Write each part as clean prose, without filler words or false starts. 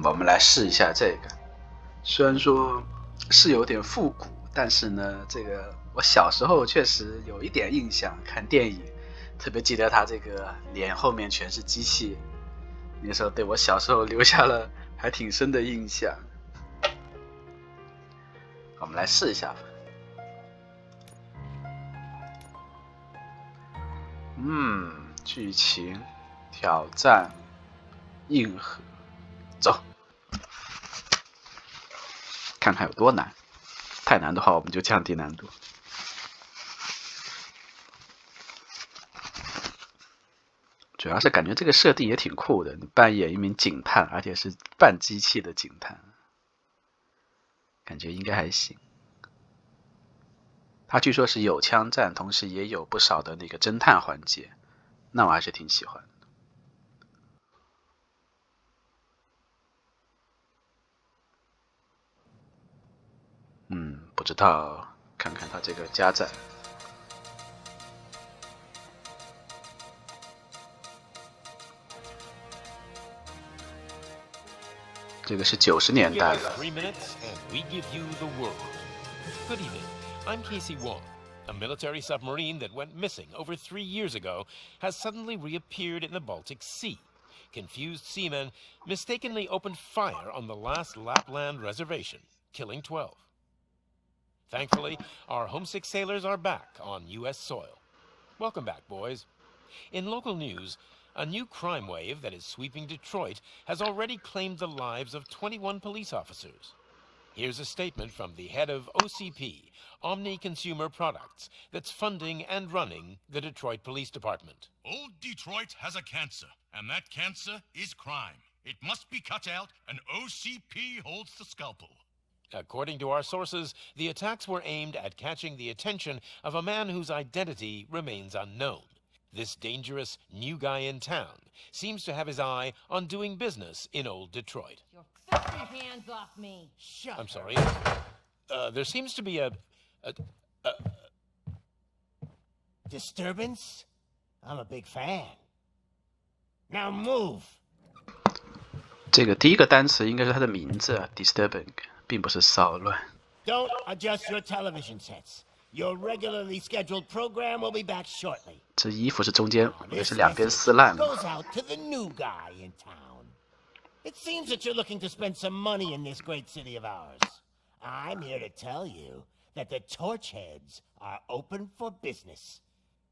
我们来试一下这个。虽然说是有点复古，但是呢，这个我小时候确实有一点印象，看电影，特别记得他这个脸后面全是机器，那时候对我小时候留下了还挺深的印象。我们来试一下吧。剧情、挑战、硬核，走，看看有多难。太难的话，我们就降低难度。主要是感觉这个设定也挺酷的，你扮演一名警探，而且是半机器的警探，感觉应该还行。它据说是有枪战，同时也有不少的那个侦探环节，那我还是挺喜欢的。不知道，看看它这个加载。这个是90年代的。I'm Casey Wong. A military submarine that went missing over 3 years ago has suddenly reappeared in the Baltic Sea. Confused seamen mistakenly opened fire on the last Lapland reservation, killing 12. Thankfully, our homesick sailors are back on U.S. soil. Welcome back, boys. In local news, a new crime wave that is sweeping Detroit has already claimed the lives of 21 police officers. Here's a statement from the head of OCP, Omni Consumer Products, that's funding and running the Detroit Police Department. Old Detroit has a cancer, and that cancer is crime. It must be cut out, and OCP holds the scalpel. According to our sources, the attacks were aimed at catching the attention of a man whose identity remains unknown. This dangerous new guy in town seems to have his eye on doing business in old Detroit. Get your hands off me. I'm sorry. There seems to be a disturbance? I'm a big fan. Now move. 这个第一个单词应该是它的名字 ，disturbing， 并不是骚乱。Don't adjust your television sets. Your regularly scheduled program will be back shortly. 这衣服是中间也是两边撕烂了。 Goes out to the new guy in town. It seems that you're looking to spend some money in this great city of ours. I'm here to tell you that the Torchheads are open for business.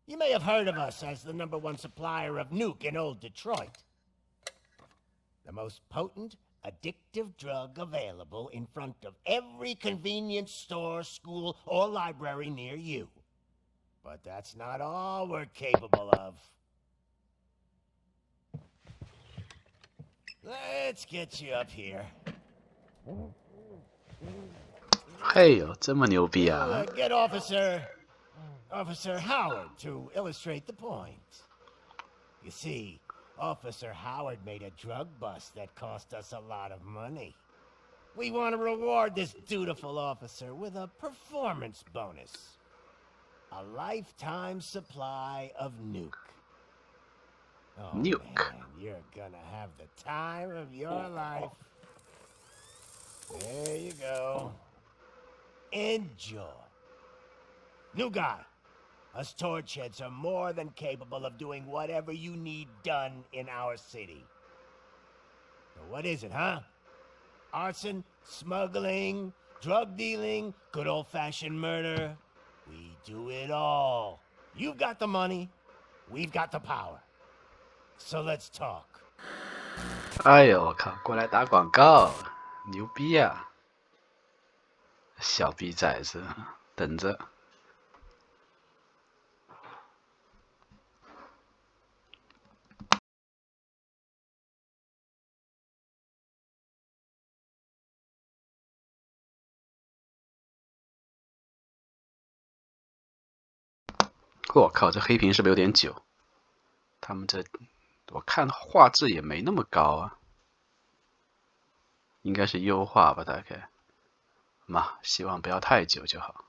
You may have heard of us as the #1 supplier of nuke in old Detroit. The most potent, addictive drug available in front of every convenience store, school, or library near you. But that's not all we're capable of. Let's get you up here. 嘿呦，这么牛逼啊！ Get Officer Howard to illustrate the point. You see, Officer Howard made a drug bust that cost us a lot of money. We want to reward this dutiful officer with a performance bonus. A lifetime supply of nuke. Oh, Nuke. Man, you're gonna have the time of your life. There you go. Enjoy. New guy. Us Torchheads are more than capable of doing whatever you need done in our city. So what is it, huh? Arson, smuggling, drug dealing, good old-fashioned murder. We do it all. You've got the money, we've got the power. So let's talk. 哎呦，我靠，过来打广告，牛逼啊！小逼崽子，等着。我靠，这黑屏是不是有点久？他们这，我看画质也没那么高啊，应该是优化吧，大概。嘛，希望不要太久就好。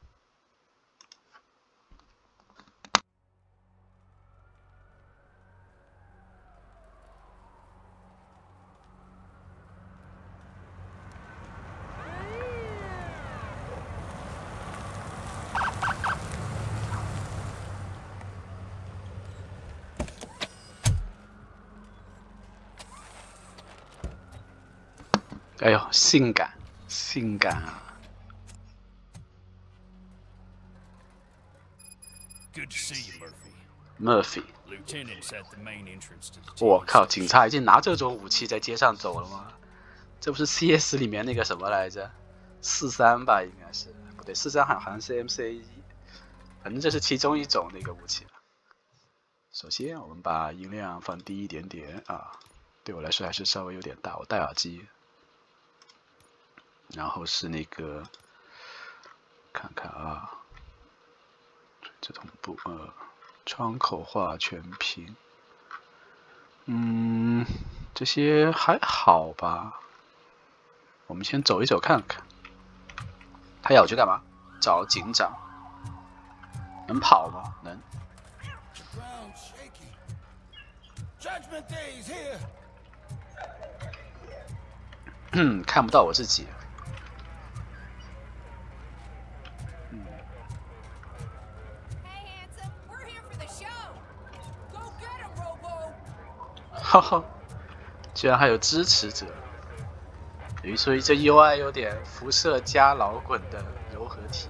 哎呦，性感，性感啊 Good to see you,！Murphy，Murphy. Lieutenant's at the main entrance to the 我 TV 靠， station. 警察已经拿这种武器在街上走了吗？这不是 CS 里面那个什么来着？43吧，应该是，不对，43好像是 MC1，反正这是其中一种那个武器。首先，我们把音量放低一点点啊，对我来说还是稍微有点大，我戴耳机。然后是那个，看看啊，垂直同步，窗口化全屏，这些还好吧。我们先走一走看看。他要我去干嘛？找警长。能跑吗？能。看不到我自己。哈哈，居然还有支持者。所以这 UI 有点辐射加老滚的柔合体。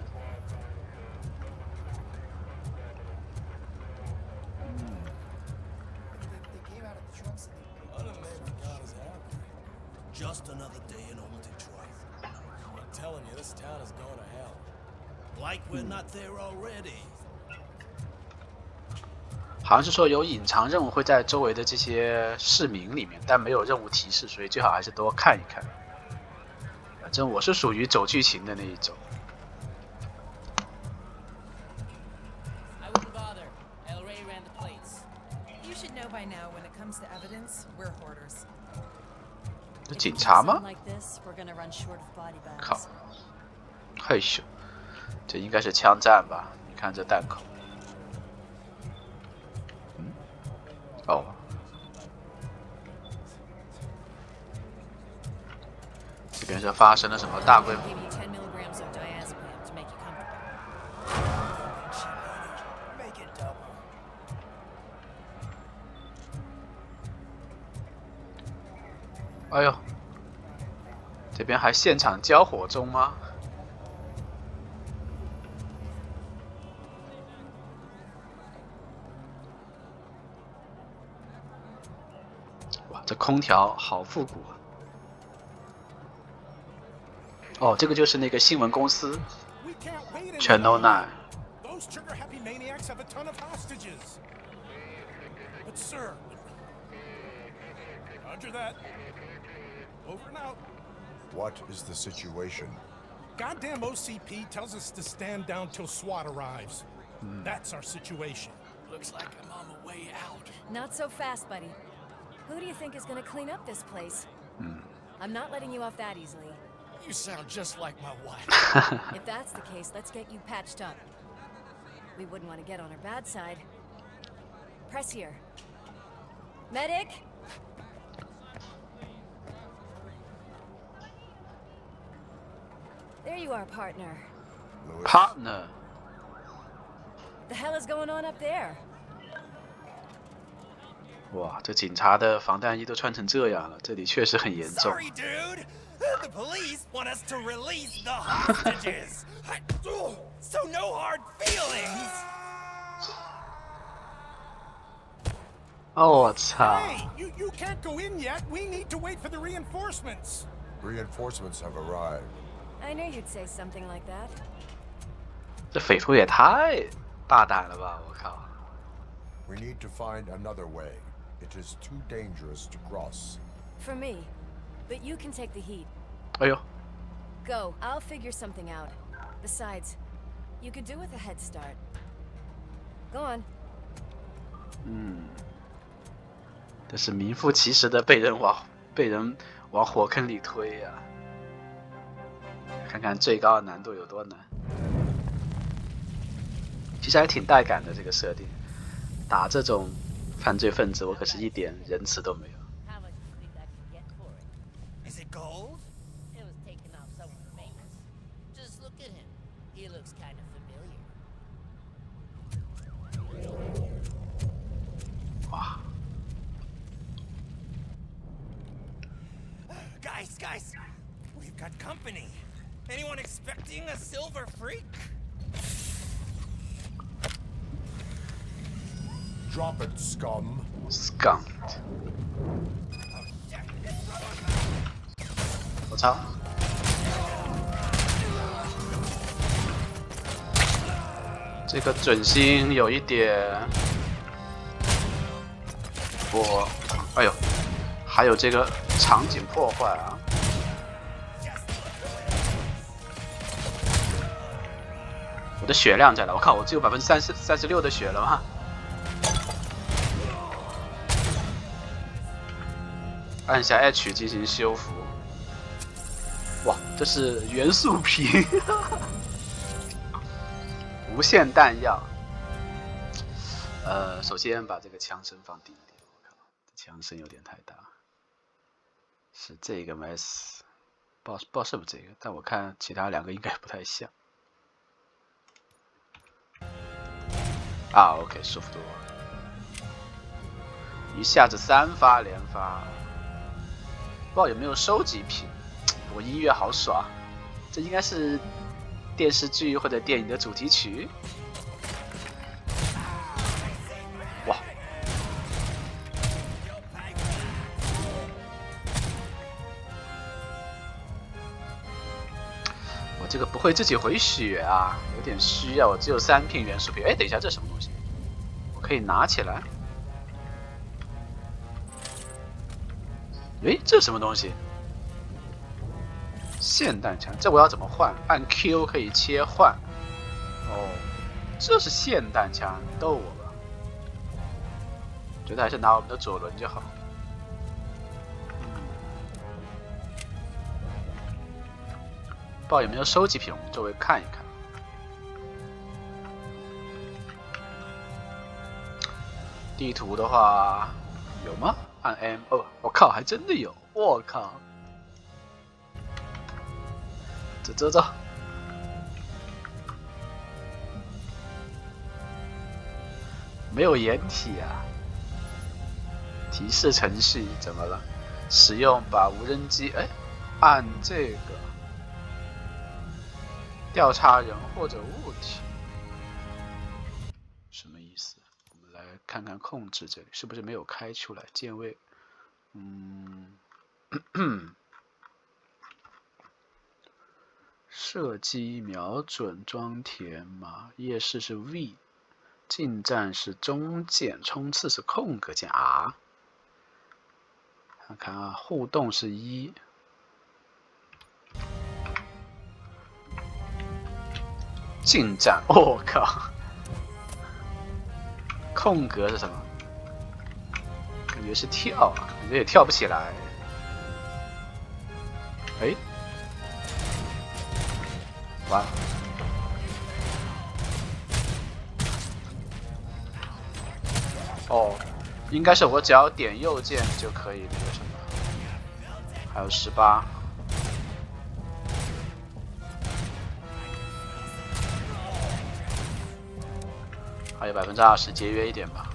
Just another day in old Detroit. I'm telling you, this town is going to hell. Like we're not there already. 好像是说有隐藏任务会在周围的这些市民里面，但没有任务提示，所以最好还是多看一看。反正我是属于走剧情的那一种。I wouldn't bother. El Rey ran the plates. You should know by now when it comes to evidence, we're hoarders. 是警察吗？ Like this, we're gonna run short of body bags. 靠，嘿咻，这应该是枪战吧？你看这弹口。哦，这边是发生了什么大规模？ Give you 10 milligrams of diazepam to make you comfortable. Make it double. 哎呦，这边还现场交火中吗？哇，这空调好复古啊！哦，这个就是那个新闻公司 Channel 9。 Those trigger-happy maniacs have a ton of hostages. But sir, Roger that. Over and out. What is the situation? Goddamn OCP tells us to stand down till SWAT arrives. That's our situation. Looks like I'm on the way out. Not so fast, buddy. Who do you think is gonna clean up this place? I'm not letting you off that easily. You sound just like my wife. If that's the case, let's get you patched up. We wouldn't want to get on her bad side. Press here. Medic? There you are, partner. Louis? Partner， The hell is going on up there? 哇，这警察的防弹衣都穿成这样了，这里确实很严重。 Sorry, dude. The police want us to release the hostages. So no hard feelings. 哦，我操！ Hey, you can't go in yet. We need to wait for the reinforcements. Reinforcements have arrived. I knew you'd say something like that. 这匪徒也太大胆了吧！我靠！ We need to find another way. It is too dangerous to cross. For me. But you can take the heat. 哎呦， Go. I'll figure something out. Besides, you could do with a head start. Go on. 这是名副其实的被人往火坑里推呀、看看最高的难度有多难。其实还挺带感的这个设定，打这种犯罪分子，我可是一点仁慈都没有。 How much do you think I can get for it? Is it gold? It was taken off someone famous. Just look at him. He looks kind of familiar. 哇， Guys, Got company. Anyone expecting a silver freak? Drop it, scum. Scum。我操！这个准心有一点，哎呦，还有这个场景破坏啊！我的血量在哪？我靠，我只有36%的血了吗？按下 H 进行修复。哇，这是元素瓶，无限弹药。首先把这个枪声放低一点，我靠，枪声有点太大。是这个吗？不知道是不是这个，但我看其他两个应该不太像。啊 ，OK， 舒服多了。一下子3发连发，不知道有没有收集品。我音乐好爽，这应该是电视剧或者电影的主题曲。哇！我这个不会自己回血啊，有点需要。我只有3瓶元素瓶。哎，等一下，这是什么东西？我可以拿起来。哎，这是什么东西？霰弹枪，这我要怎么换？按 Q 可以切换。哦，这是霰弹枪，逗我吧。觉得还是拿我们的左轮就好。不知道有没有收集品，我们周围看一看。地图的话有吗？按 M 哦，我靠，还真的有！我靠，走，没有掩体啊！提示程序怎么了？使用把无人机按这个调查人或者物体，什么意思？我们来看看控制，这里是不是没有开出来？键位，射击、瞄准、装填码，夜视是 V， 近战是中键，冲刺是空格键啊。看看啊，互动是1。近战，我靠！空格是什么？感觉是跳，感觉也跳不起来。哎，完了！哦，应该是我只要点右键就可以那个什么。还有18。还有20%，节约一点吧。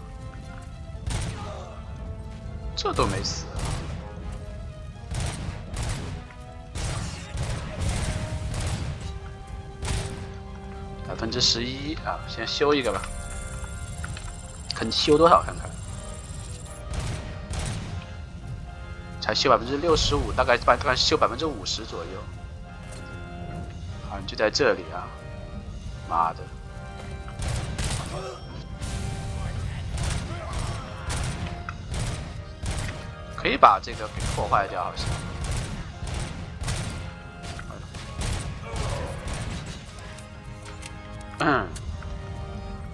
这都没死。11%啊，先修一个吧。看修多少看看。才修65%，大概修50%左右。好像就在这里啊！妈的！可以把这个给破坏掉，好像。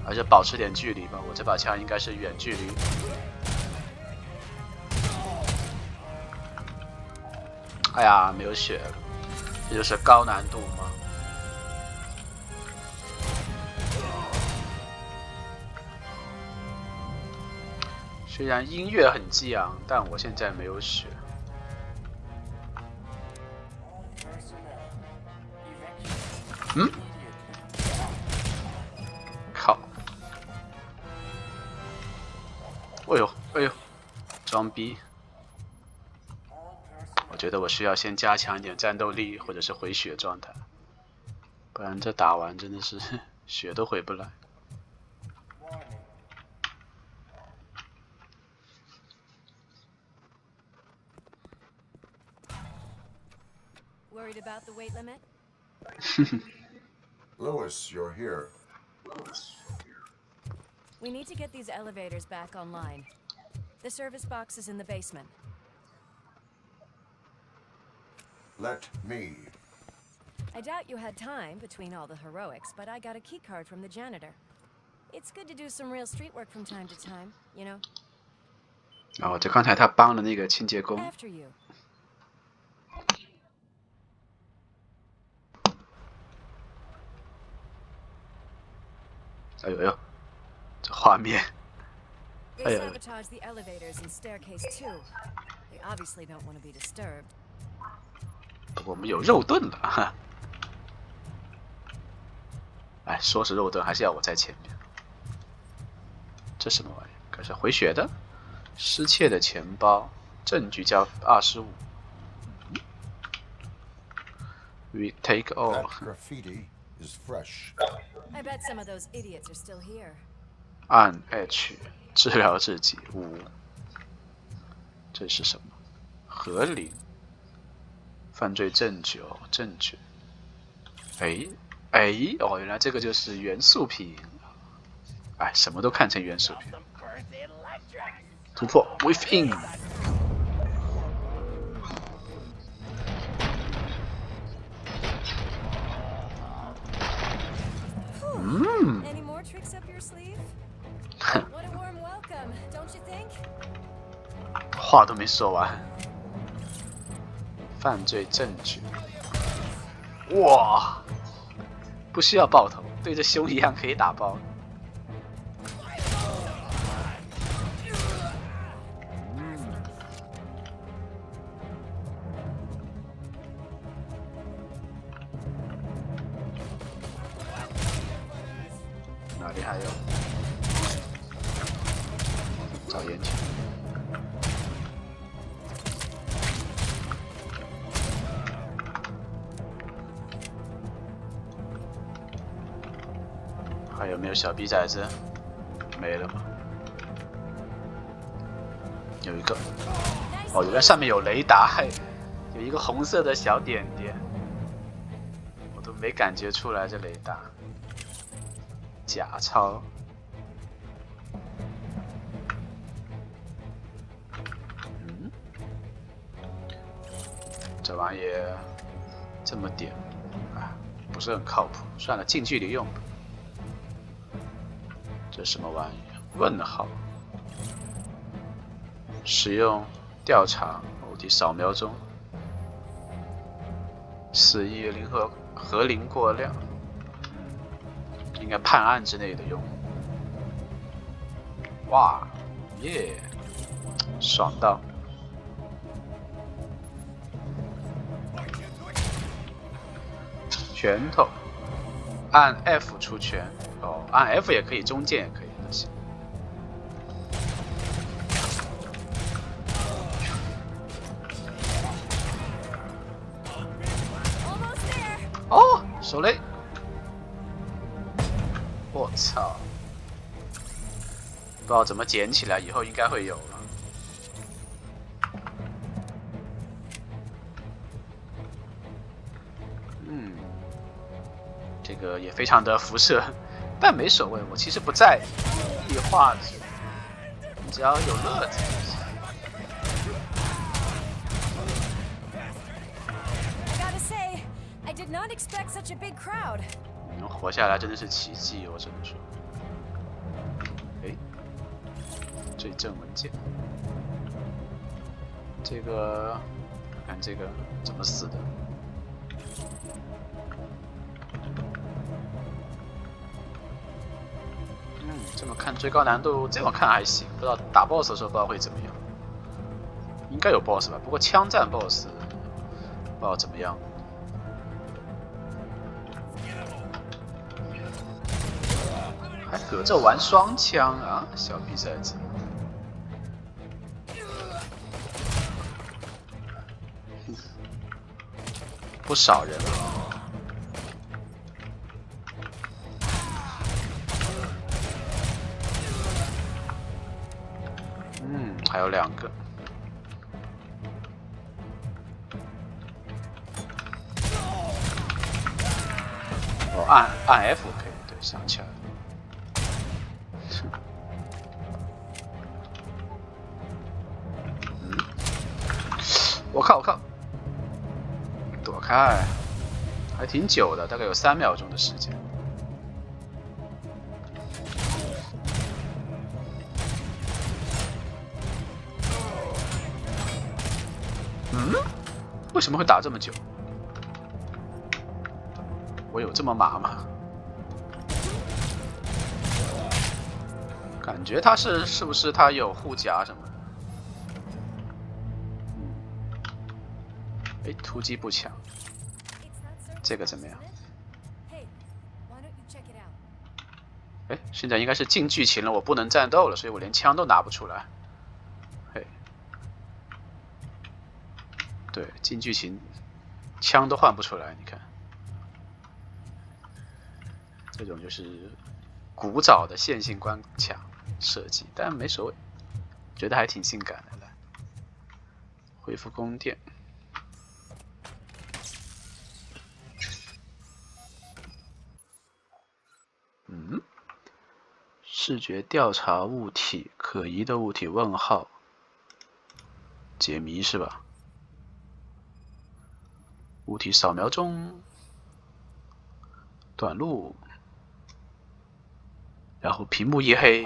而且保持点距离吧，我这把枪应该是远距离。哎呀，没有血了，这就是高难度吗？虽然音乐很激昂，但我现在没有血。靠！哎呦，装逼！我觉得我需要先加强一点战斗力，或者是回血状态，不然这打完真的是血都回不来。Worried about the weight limit? Lewis, you're here. We need to get these elevators back online. The service box is in the basement. Let me. I doubt you had time between all the heroics, but I got a key card from the janitor. It's good to do some real street work from time to time, you know. 哦，就刚才他帮了那个清洁工。 After you. 哎呦呦，这画面！ They 哎呦， sabotage the elevators and staircase too. They obviously don't want to be disturbed. 不过我们有肉盾了哈。哎，说是肉盾，还是要我在前面。这什么玩意？可是回血的，失窃的钱包，证据加25。We take all. That graffiti is fresh. I bet some of those idiots are still here. 按 H 治疗自己5。这是什么？合理。犯罪证据哦，证据。哦，原来这个就是元素品。哎，什么都看成元素品。突破 within。Any more tricks up your sleeve? What a warm welcome, don't you think? 话都没说完。犯罪证据。哇！不需要爆头，对着胸一样可以打爆。哪里还有？找烟球。还有没有小逼崽子？没了吗？有一个。哦，原来上面有雷达，还有一个红色的小点点，我都没感觉出来这雷达。假钞。这玩意这么点，啊，不是很靠谱。算了，近距离用吧。这什么玩意？问号。使用调查物体扫描中。死意零和零过量。应该判案之类的用。哇，耶，爽到！拳头，按 F 出拳。哦，按 F 也可以，中键也可以。行。哦，手雷。我操！不知道怎么捡起来，以后应该会有了。这个也非常的辐射，但没所谓，我其实不在意画质，你只要有乐子。能活下来真的是奇迹，我只能说。哎，罪证文件，这个看这个怎么死的？这么看最高难度，这么看还行，不知道打 BOSS 的时候不知道会怎么样。应该有 BOSS 吧，不过枪战 BOSS 不知道怎么样。还搁这玩双枪啊，小逼崽子！不少人了。还有2个。哦，按 F 可以，对，想起来了。我靠！躲开，还挺久的，大概有3秒钟的时间。为什么会打这么久？我有这么麻吗？感觉他是不是他有护甲什么的？哎，突击步枪，这个怎么样？哎，现在应该是进剧情了，我不能战斗了，所以我连枪都拿不出来。嘿，对，进剧情，枪都换不出来，你看，这种就是古早的线性关卡设计，但没所谓，觉得还挺性感的。来，恢复宫殿。视觉调查物体，可疑的物体？问号，解谜是吧？物体扫描中，短路，然后屏幕一黑。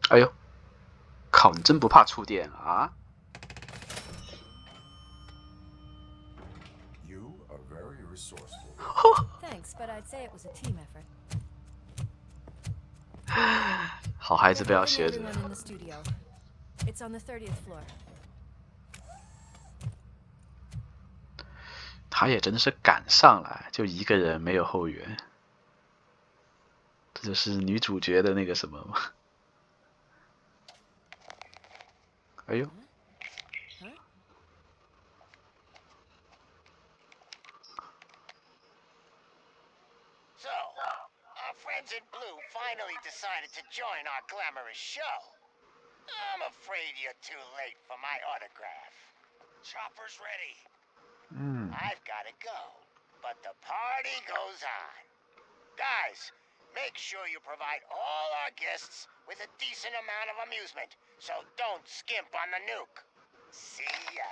哎呦，靠！你真不怕触电啊？ Thanks, but I'd say it was a team effort. 好孩子不要学着。 It's on the 30th floor. 他也真的是赶上来，就一个人没有后援，这就是女主角的那个什么吗？哎呦！ In blue finally decided to join our glamorous show. I'm afraid you're too late for my autograph. Chopper's ready. I've got to go, but the party goes on. Guys, make sure you provide all our guests with a decent amount of amusement, so don't skimp on the nuke. See ya.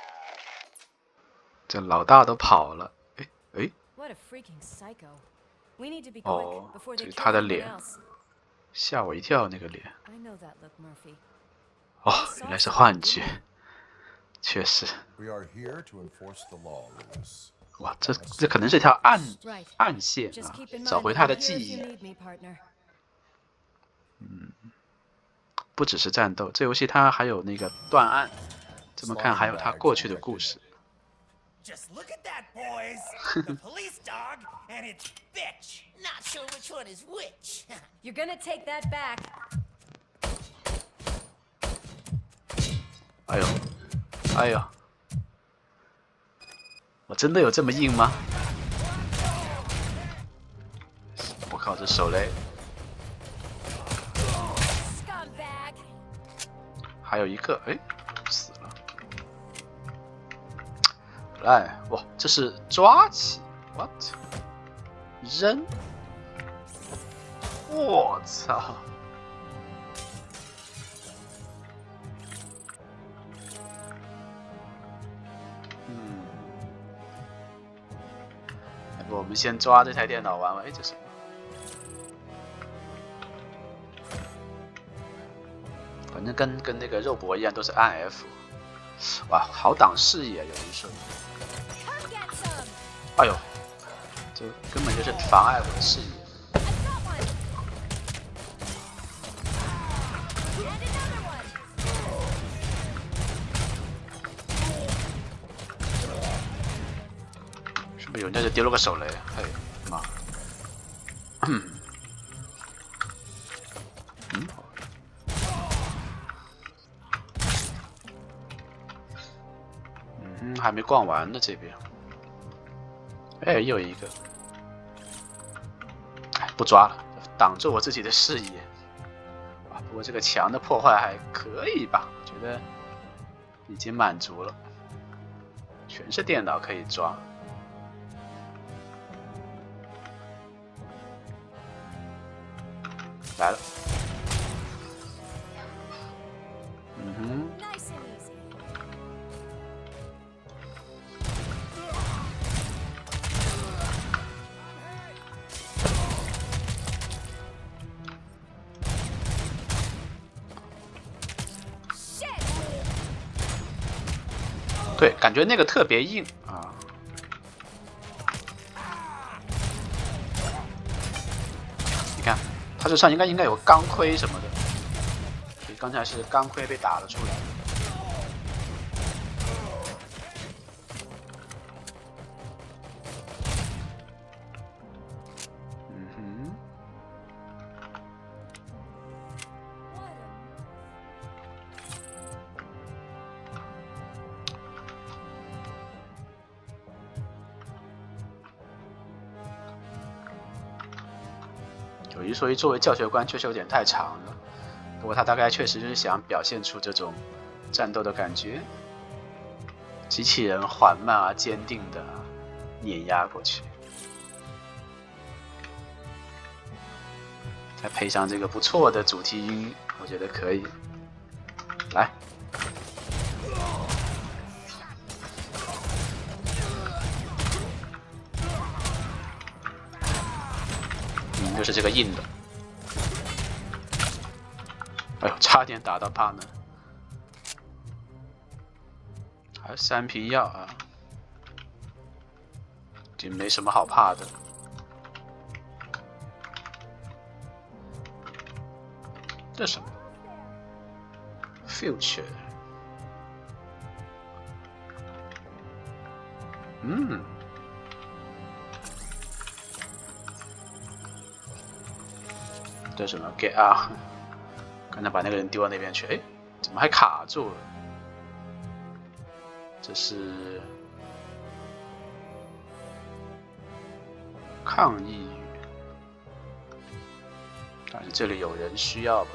这老大都跑了，哎。 What a freaking psycho. 哦，这是他的脸，吓我一跳，那个脸。哦，原来是幻觉，确实。哇，这可能是条暗线啊，找回他的记忆。不只是战斗，这游戏它还有那个断案，这么看还有他过去的故事。 Just look at that, boys! The police dog and its bitch! Not sure which one is which. You're gonna take that back. 哎呦，哎呦，我真的有这么硬吗？我靠，这手雷！还有一个，哎，死了。 哎，哇，这是抓起 ，what？ 扔，我操！要不我们先抓这台电脑玩玩？哎，这什么？反正跟那个肉搏一样，都是按 F。哇，好挡视野，有人说。 哎呦，这根本就是妨碍我的视野。是不是有人在这丢了个手雷？嘿，妈！还没逛完呢，这边。哎，又一个。哎，不抓了，挡住我自己的视野。啊，不过这个墙的破坏还可以吧？我觉得已经满足了。全是电脑可以抓。来了。嗯哼。对，感觉那个特别硬啊。你看，它这上应该有钢盔什么的，所以刚才是钢盔被打了出来。嗯哼。有一说一，作为教学官确实有点太长了，不过他大概确实就是想表现出这种战斗的感觉，机器人缓慢而坚定的碾压过去，再配上这个不错的主题音，我觉得可以。来。就是这个硬的，哎呦，差点打到他呢。还有3瓶药啊，已经没什么好怕的。这什么 ？Future。嗯。这什么 get 啊？刚才把那个人丢到那边去，哎，怎么还卡住了？这是抗议语，但是这里有人需要吧？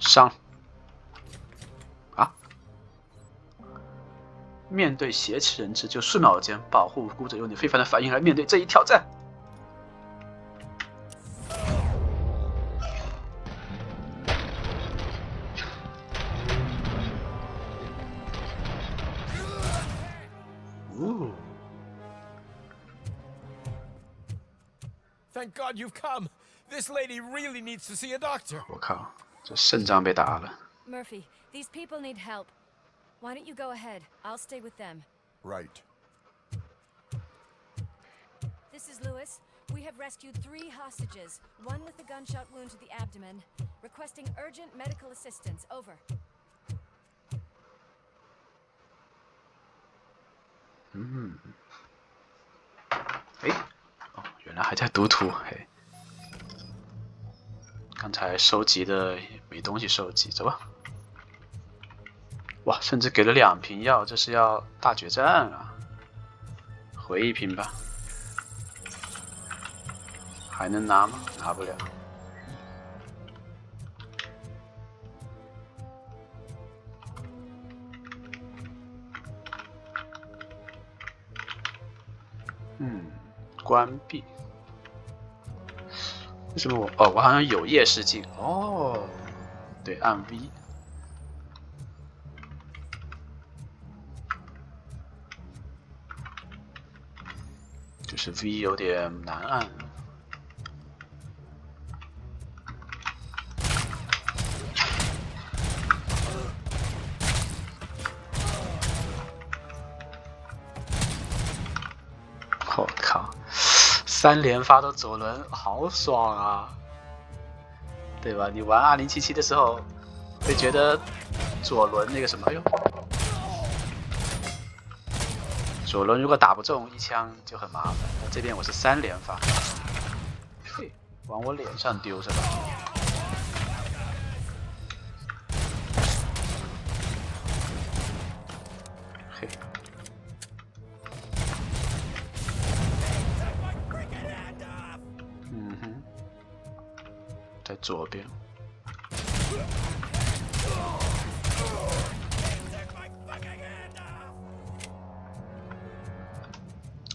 伤啊！面对挟持人质，就数秒间保护无辜者，用你非凡的反应来面对这一挑战。Thank God you've come. This lady really needs to see a doctor. 我靠，这肾脏被打了。Murphy, these people need help. Why don't you go ahead? I'll stay with them. Right. This is Lewis. We have rescued 3 hostages, one with a gunshot wound to the abdomen, requesting urgent medical assistance. Over. 哎，哦，原来还在读图，嘿。刚才收集的没东西收集，走吧。哇，甚至给了2瓶药，这是要大决战啊！回1瓶吧。还能拿吗？拿不了。关闭。为什么我我好像有夜视镜哦？对，按 V。就是 V 有点难按。我靠！3连发的左轮好爽啊！对吧？你玩2077的时候会觉得左轮那个什么，哎呦，左轮如果打不中一枪就很麻烦。那这边我是3连发，嘿，往我脸上丢是吧？嘿，嗯哼，在左边。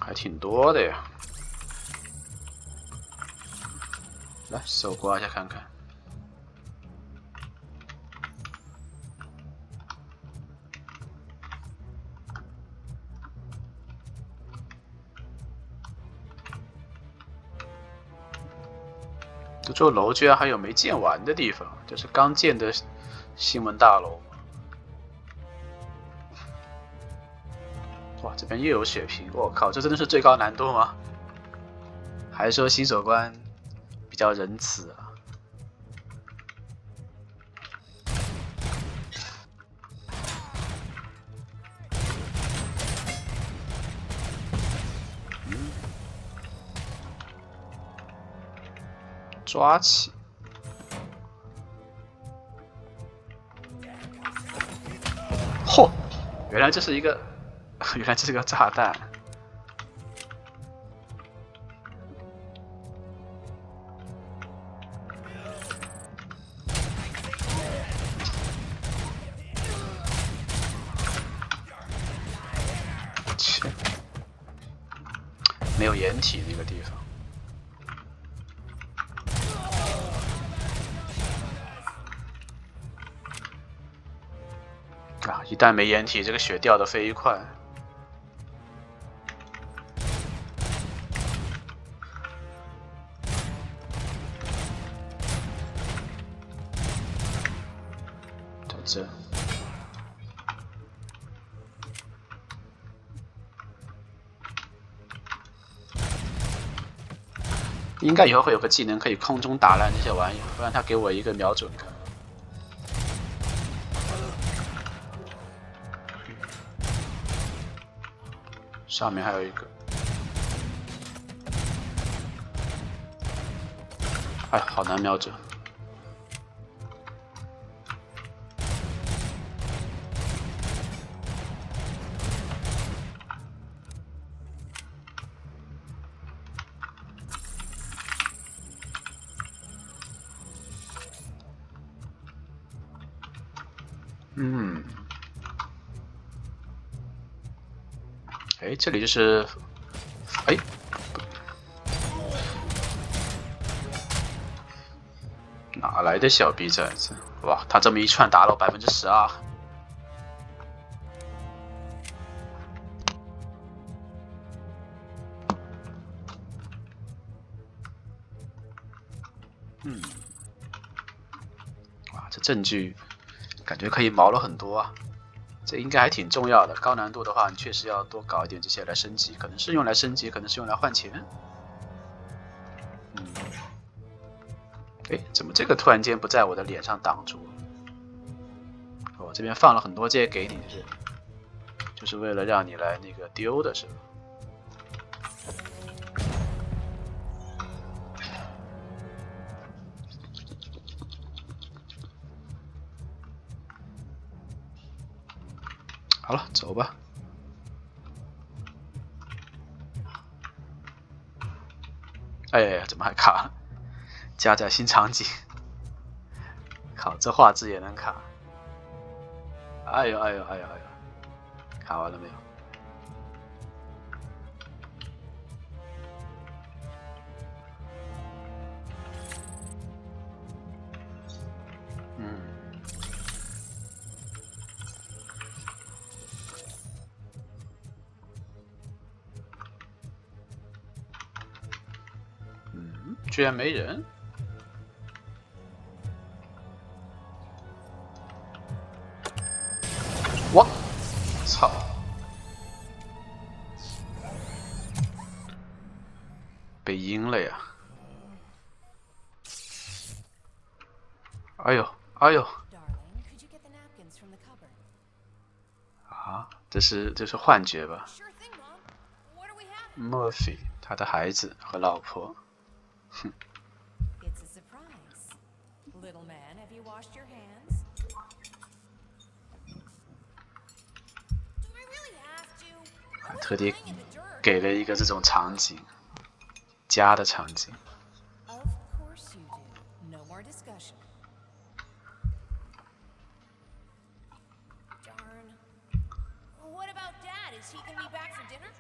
还挺多的呀，来手刮一下看看。这座楼居然还有没建完的地方，这是刚建的新闻大楼。哇，这边又有血瓶！我靠，这真的是最高难度吗？还是说新手关比较仁慈啊？抓起！嚯，原来这是一个。原来这是个炸弹！切，没有掩体那个地方。啊！一旦没掩体，这个血掉的飞快。这应该以后会有个技能可以空中打烂这些玩意，不然他给我一个瞄准杆。上面还有一个，哎，好难瞄准。哎，这里就是，哎，哪来的小逼崽子？哇，他这么一串打了我12%。哇，这证据感觉可以毛了很多啊。这应该还挺重要的。高难度的话，你确实要多搞一点这些来升级，可能是用来升级，可能是用来换钱。哎，怎么这个突然间不在我的脸上挡住了？我这边放了很多这些给你，就是为了让你来那个丢的是吧？好了，走吧。哎，怎么还卡了？加载新场景。靠，这画质也能卡。哎呦，卡完了没有？居然没人！我操！被阴了呀！哎呦， Darling, could you get the napkins from the cupboard? 啊，这是幻觉吧 Sure thing, Mom. What do we have? ？Murphy 他的孩子和老婆， It's a surprise. Little man, have you washed your hands? Do I really have to? I 特 wasn't 地 playing in the dirt. 给了一个这种场景，家的场景。 Of course you do. No more discussion. Darn. What about Dad? Is he gonna be back for dinner?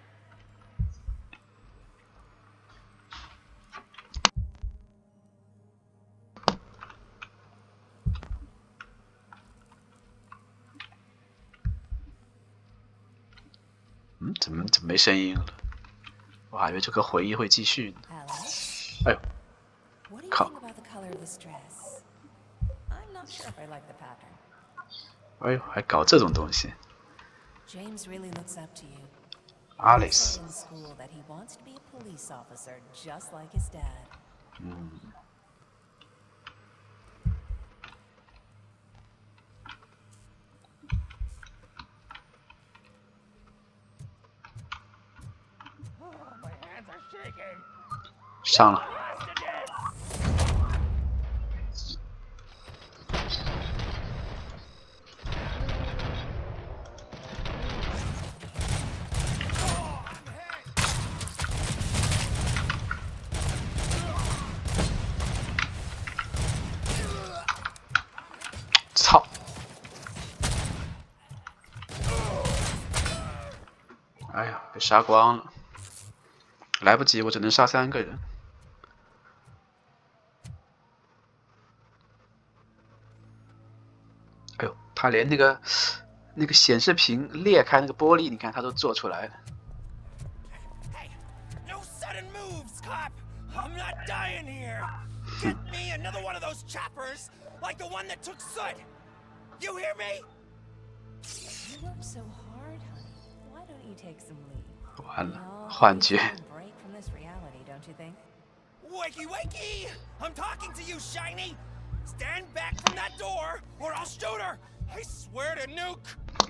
怎么没声音了？我还以为这个回忆会继续呢。 Alex, 哎呦， what do you 靠！ think about the color of this dress? I'm not sure if I like the pattern. 哎呦，还搞这种东西。 James really looks up to you. He Alice， said in school that he wants to be a police officer just like his dad. 上了。操！哎呀，被杀光了，来不及，我只能杀3个人。哎呦，他连那个显示屏裂开那个玻璃，你看他都做出来了。 Hey, no sudden moves, cop! I'm not dying here! Get me another one of those choppers, like the one that took Soot! You hear me? You work so hard, honey. Why don't you take some leave? 完 We 了， all 幻 need 觉。 a break from this reality, don't you think? Wakey, wakey! I'm talking to you, Shiny! Stand back from that door, or I'll shoot her! I swear to nuke! I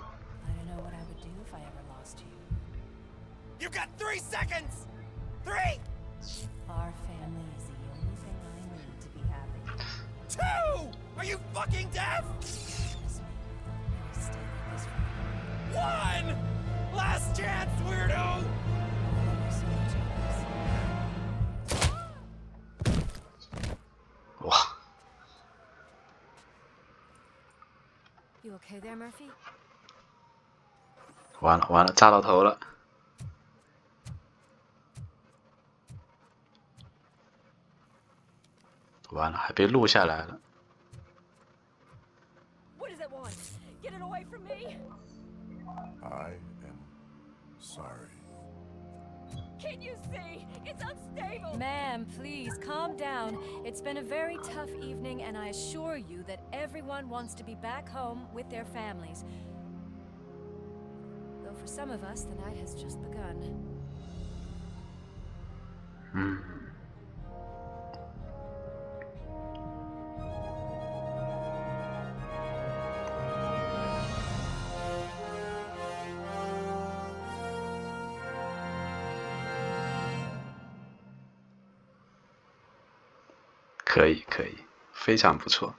don't know what I would do if I ever lost you. You got 3 seconds! 3, Our family is the only thing I need to be happy. 2! Are you fucking deaf? Trust me, I'm gonna stay like this forever. 1! Last chance, weirdo! I love you so much, Alex. 哇， You okay there, Murphy? 完了完了，炸到头了。完了，还被录下来了。 What does it want? Get it away from me! I am sorry. Can you see? It's unstable! Ma'am, please calm down. It's been a very tough evening, and I assure you that everyone wants to be back home with their families. Though for some of us, the night has just begun. 可以可以，非常不错。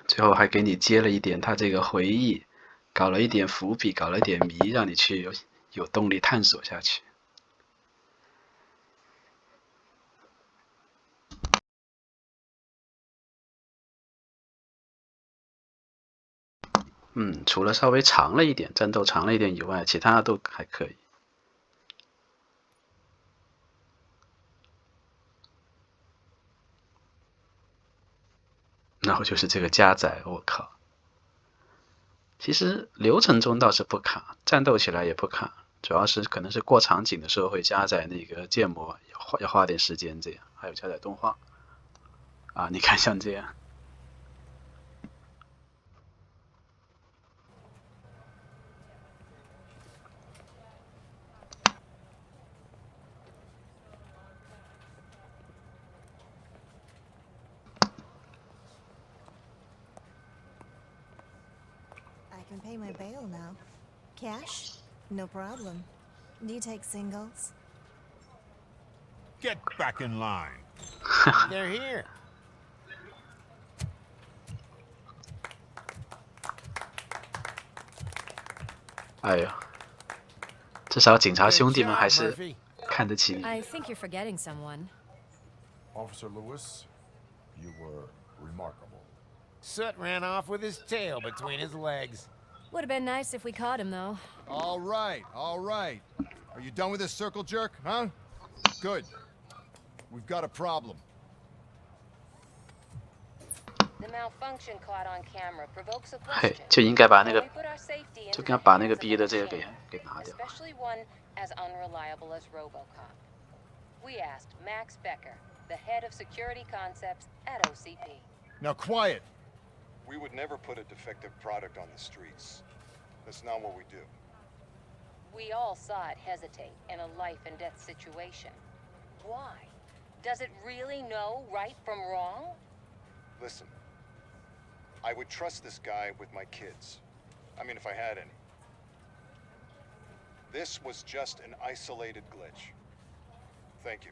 最后还给你接了一点他这个回忆，搞了一点伏笔，搞了一点谜，让你去有动力探索下去。除了稍微长了一点，战斗长了一点以外，其他的都还可以。然后就是这个加载，我靠！其实流程中倒是不卡，战斗起来也不卡，主要是可能是过场景的时候会加载那个建模，要花点时间这样，还有加载动画。啊，你看像这样。can pay my bail now. Cash? No problem. Do you take singles? Get back in line. They're here. 哎呦，至少警察兄弟们还是看得起你。I think you're forgetting someone. Officer Lewis, you were remarkable. Soot ran off with his tail between his legs. Would have been nice if we caught him, though. All right, all right. Are you done with this circle jerk, huh? Good. We've got a problem. The malfunction caught on camera provokes a 嘿， question. 就应该把那个 We put our safety in 就 the 应该把那个 hands of 逼的 the 这个 machine, 给拿掉。 especially one as unreliable as RoboCop. We asked Max Becker, the head of security concepts at OCP. Now quiet. We would never put a defective product on the streets. That's not what we do. We all saw it hesitate in a life and death situation. Why? Does it really know right from wrong? Listen, I would trust this guy with my kids. I mean, if I had any. This was just an isolated glitch. Thank you.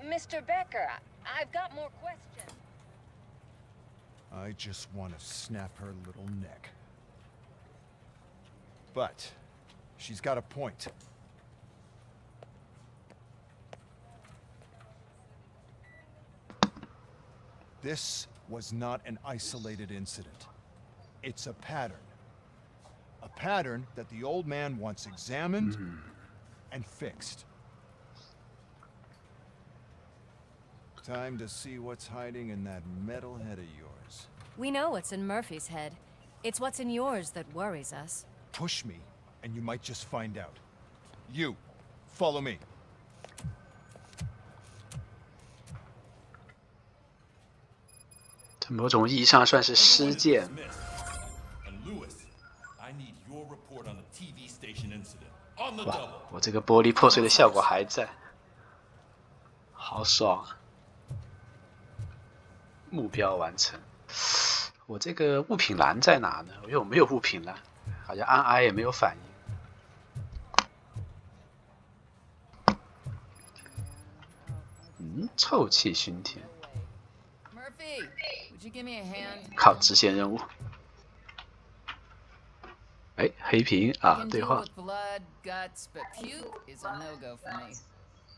Mr. Becker, I've got more questions. I just want to snap her little neck. But she's got a point. This was not an isolated incident. It's a pattern. A pattern that the old man wants examined and fixed. Time to see what's hiding in that metal head of yours. We know what's in Murphy's head. It's what's in yours that worries us. Push me, and you might just find out. You, follow me. 这某种意义上算是施剑。 And Lewis, I need your report on the TV station incident. On the 哇 double.，我这个玻璃破碎的效果还在，好爽啊！目标完成。我这个物品栏在哪呢？因为我没有物品栏，好像按 I 也没有反应。嗯，臭气熏天。 Murphy, would you give me a hand? 靠，支线任务。哎，黑屏 I 啊， can 对 deal 话。 with blood, guts, but puke is a no-go for me.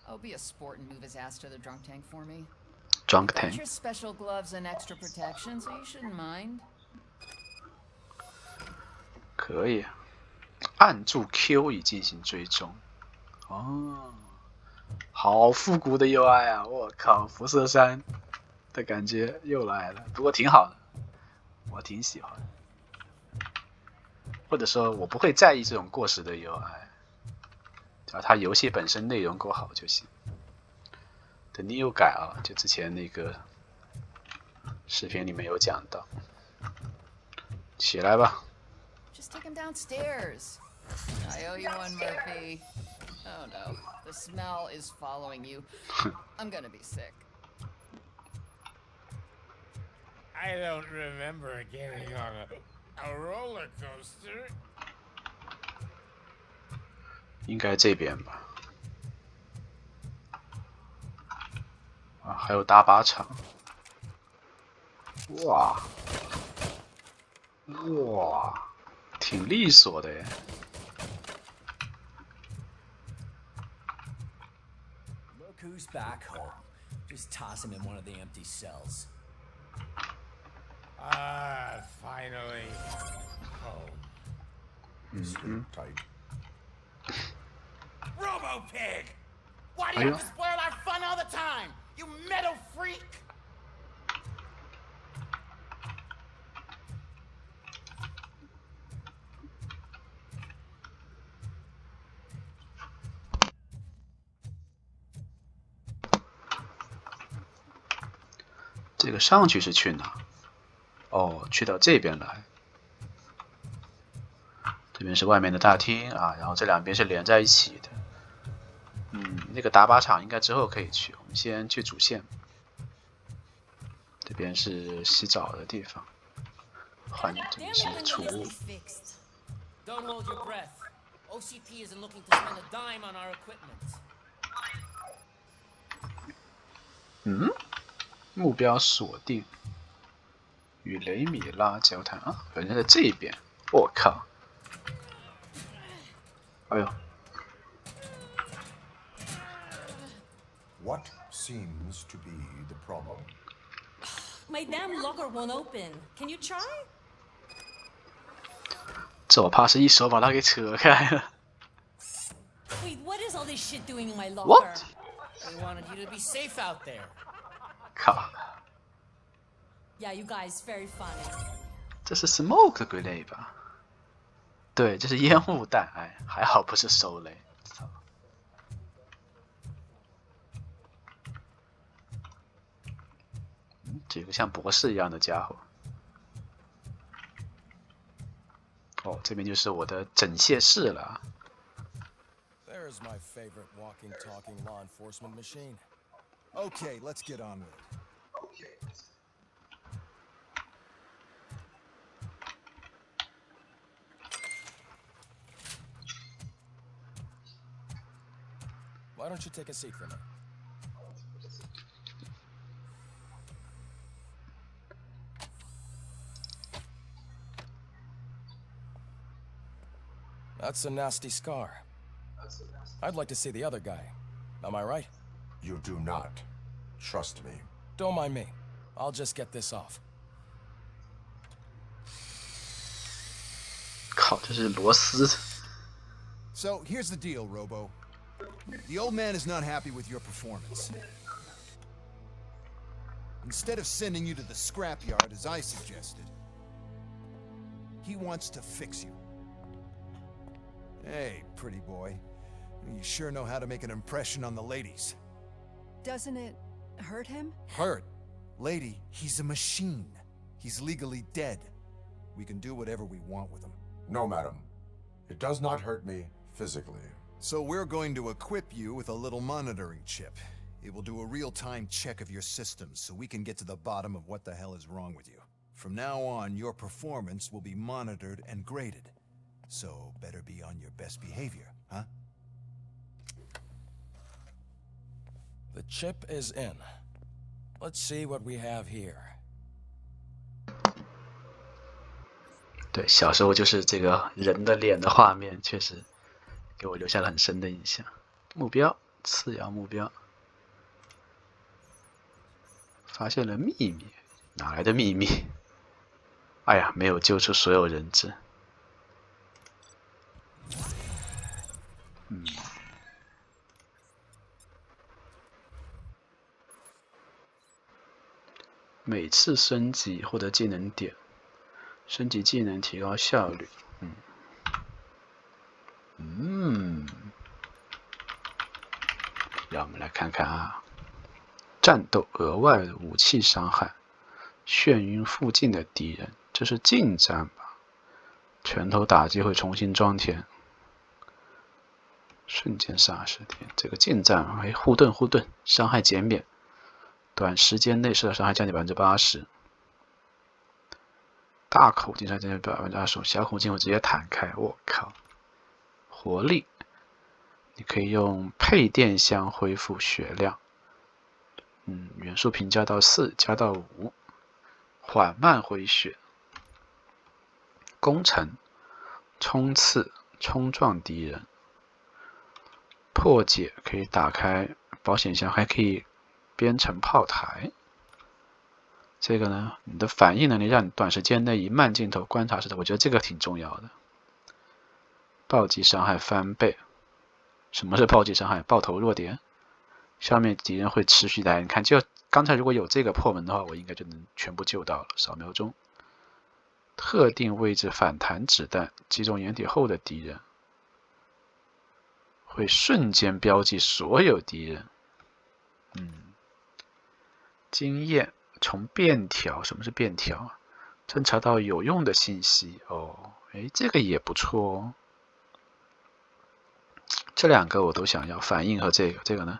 Oh, be a sport and move his ass to the drunk tank for me. Drunk Got tank your special gloves and extra protection, so you shouldn't mind. 可以，按住 Q 以进行追踪。哦，好复古的 UI 啊！我靠，辐射3的感觉又来了，不过挺好的，我挺喜欢。或者说我不会在意这种过时的 UI， 只要它游戏本身内容够好就行。等你有改啊，就之前那个视频里面有讲到。起来吧。 Just take him downstairs. I owe you one, Murphy. Oh no, the smell is following you. I'm gonna be sick. I don't remember getting on a roller coaster. 应该这边吧。啊，还有打靶场。哇，哇，挺利索的耶。 Look who's back home. Just toss him in one of the empty cells. Ah, finally home. Sleep tight. Robo-Pig! Why do you have to spoil our fun all the time? You metal freak! 这个上去是去哪？哦，去到这边来。这边是外面的大厅啊，然后这两边是连在一起的。那个打靶场应该之后可以去，我们先去主线。这边是洗澡的地方。换进行储物。 Don't hold your breath. OCP isn't looking to spend a dime on our equipment. 目标锁定，与雷米拉交谈啊，人家在这边，我靠！哎呦 What seems to be the problem? My damn locker won't open. Can you try? 这我怕是一手把他给扯开了。 Wait, what is all this shit doing in my locker? What? They wanted you to be safe out there. 靠！ Yeah, you guys very funny. 这是 smoke grenade 吧？对，这是烟雾弹。哎，还好不是手雷。操！这个像博士一样的家伙。哦，这边就是我的整卸室了。 There's my favorite walking, talking law enforcement machine. Okay, let's get on with it. Why don't you take a seat for me? That's a nasty scar. I'd like to see the other guy. Am I right? You do not. Trust me. Don't mind me. I'll just get this off. 靠，这是螺丝。 So here's the deal, Robo. The old man is not happy with your performance. Instead of sending you to the scrapyard as I suggested, he wants to fix you. Hey, pretty boy. You sure know how to make an impression on the ladies. Doesn't it hurt him? Hurt? Lady, he's a machine. He's legally dead. We can do whatever we want with him. No, madam. It does not hurt me physically. So we're going to equip you with a little monitoring chip. It will do a real-time check of your systems so we can get to the bottom of what the hell is wrong with you. From now on, your performance will be monitored and graded. So better be on your best behavior, huh? The chip is in. Let's see what we have here. 对，小时候就是这个人的脸的画面，确实给我留下了很深的印象。目标，次要目标，发现了秘密，哪来的秘密？哎呀，没有救出所有人质。每次升级获得技能点，升级技能提高效率。让我们来看看啊，战斗额外的武器伤害，眩晕附近的敌人，这是近战吧？拳头打击会重新装填，瞬间40点。这个近战，哎，护盾，伤害减免。 短时间内受到伤害降低80%，大口径伤害降低25%，小口径我直接弹开，我靠！活力，你可以用配电箱恢复血量，元素评加到4，加到5，缓慢回血，攻城，冲刺，冲撞敌人，破解可以打开保险箱，还可以。 编程炮台，这个呢，你的反应能力让你短时间内以慢镜头观察式的，我觉得这个挺重要的。暴击伤害翻倍，什么是暴击伤害？爆头弱点，消灭敌人会持续来。你看，就刚才如果有这个破门的话，我应该就能全部救到了。扫描中，特定位置反弹子弹击中掩体后的敌人，会瞬间标记所有敌人。经验从便条，什么是便条啊？侦查到有用的信息哦，哎，这个也不错哦。这两个我都想要，反应和这个呢，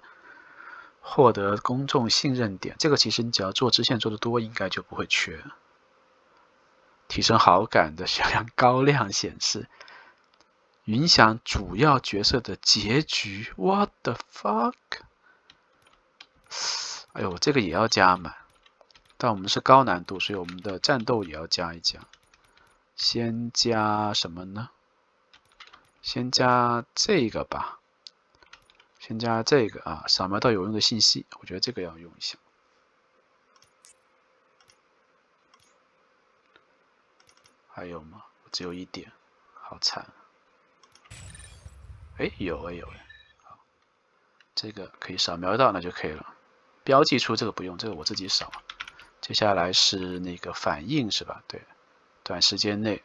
获得公众信任点，这个其实你只要做支线做得多，应该就不会缺。提升好感的血量高亮显示，影响主要角色的结局。What the fuck？ 哎呦，这个也要加满，但我们是高难度，所以我们的战斗也要加一加。先加什么呢？先加这个吧，先加这个啊，扫描到有用的信息，我觉得这个要用一下。还有吗？只有1点，好惨。哎，有哎有哎，好，这个可以扫描到，那就可以了。标记出这个不用，这个我自己扫。接下来是那个反应是吧？对，短时间内。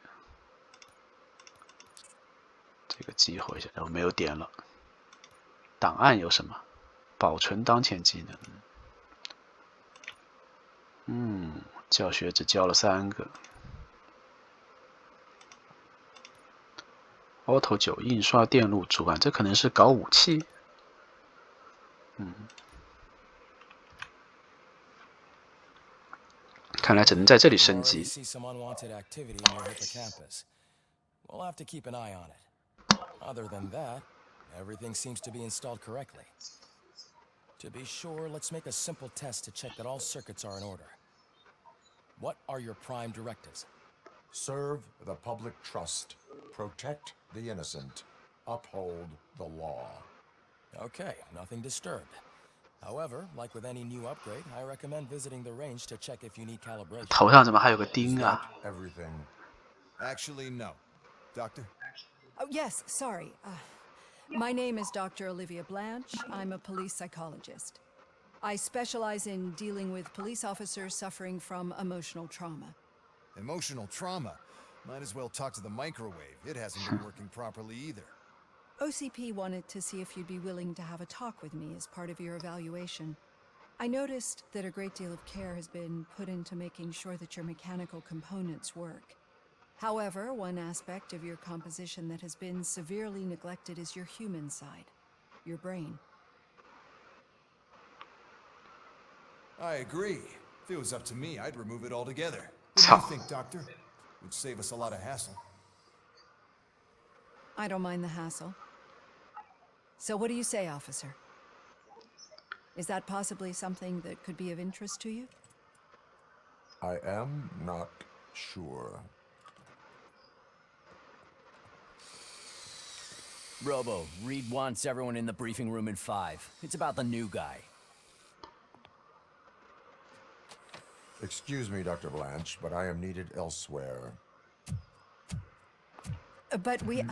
这个激活一下，我没有点了。档案有什么？保存当前技能。教学只教了3个。Auto 9印刷电路主板，这可能是搞武器。看来只能在这里升级。Other than that, everything seems to be installed correctly. To be sure, let's make a simple test to check that all circuits are in order. What are your prime directives? Serve the public trust, protect the innocent, uphold the law. Okay, nothing disturbed. However, like with any new upgrade, I recommend visiting the range to check if you need calibration. 头上怎么还有个钉啊？ Everything. Actually, no. Doctor? Oh, yes, sorry. My name is Dr. Olivia Blanche. I'm a police psychologist. I specialize in dealing with police officers suffering from emotional trauma. Emotional trauma? Might as well talk to the microwave. It hasn't been working properly either. OCP wanted to see if you'd be willing to have a talk with me as part of your evaluation. I noticed that a great deal of care has been put into making sure that your mechanical components work. However, one aspect of your composition that has been severely neglected is your human side, your brain. I agree. If it was up to me, I'd remove it altogether. What do you think, Doctor? Would save us a lot of hassle. I don't mind the hassle. So what do you say, officer? Is that possibly something that could be of interest to you? I am not sure. Robo, Reed wants everyone in the briefing room in 5. It's about the new guy. Excuse me, Dr. Blanche, but I am needed elsewhere. But we...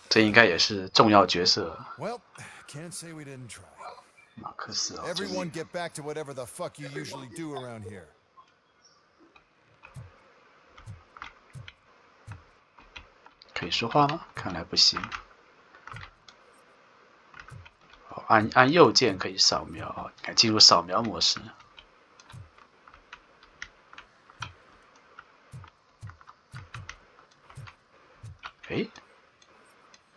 这应该也是重要角色。 Well, can't say we didn't try. 马克思啊， Everyone get back to whatever the fuck you usually do around here. 可以说话吗？看来不行。按右键可以扫描啊，进入扫描模式。哎，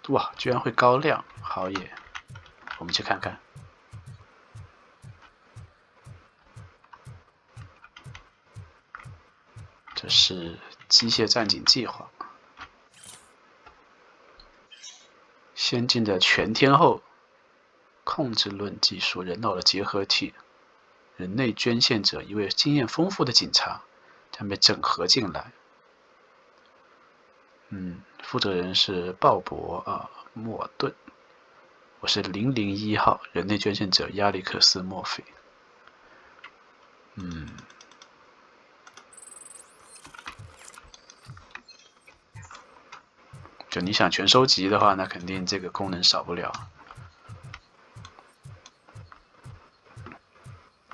哇，居然会高亮，好耶！我们去看看。这是机械战警计划。 先进的全天候控制论技术人脑的结合体，人类捐献者一位经验丰富的警察将被整合进来。负责人是鲍勃莫尔顿，我是001号人类捐献者亚历克斯墨菲。就你想全收集的话，那肯定这个功能少不了。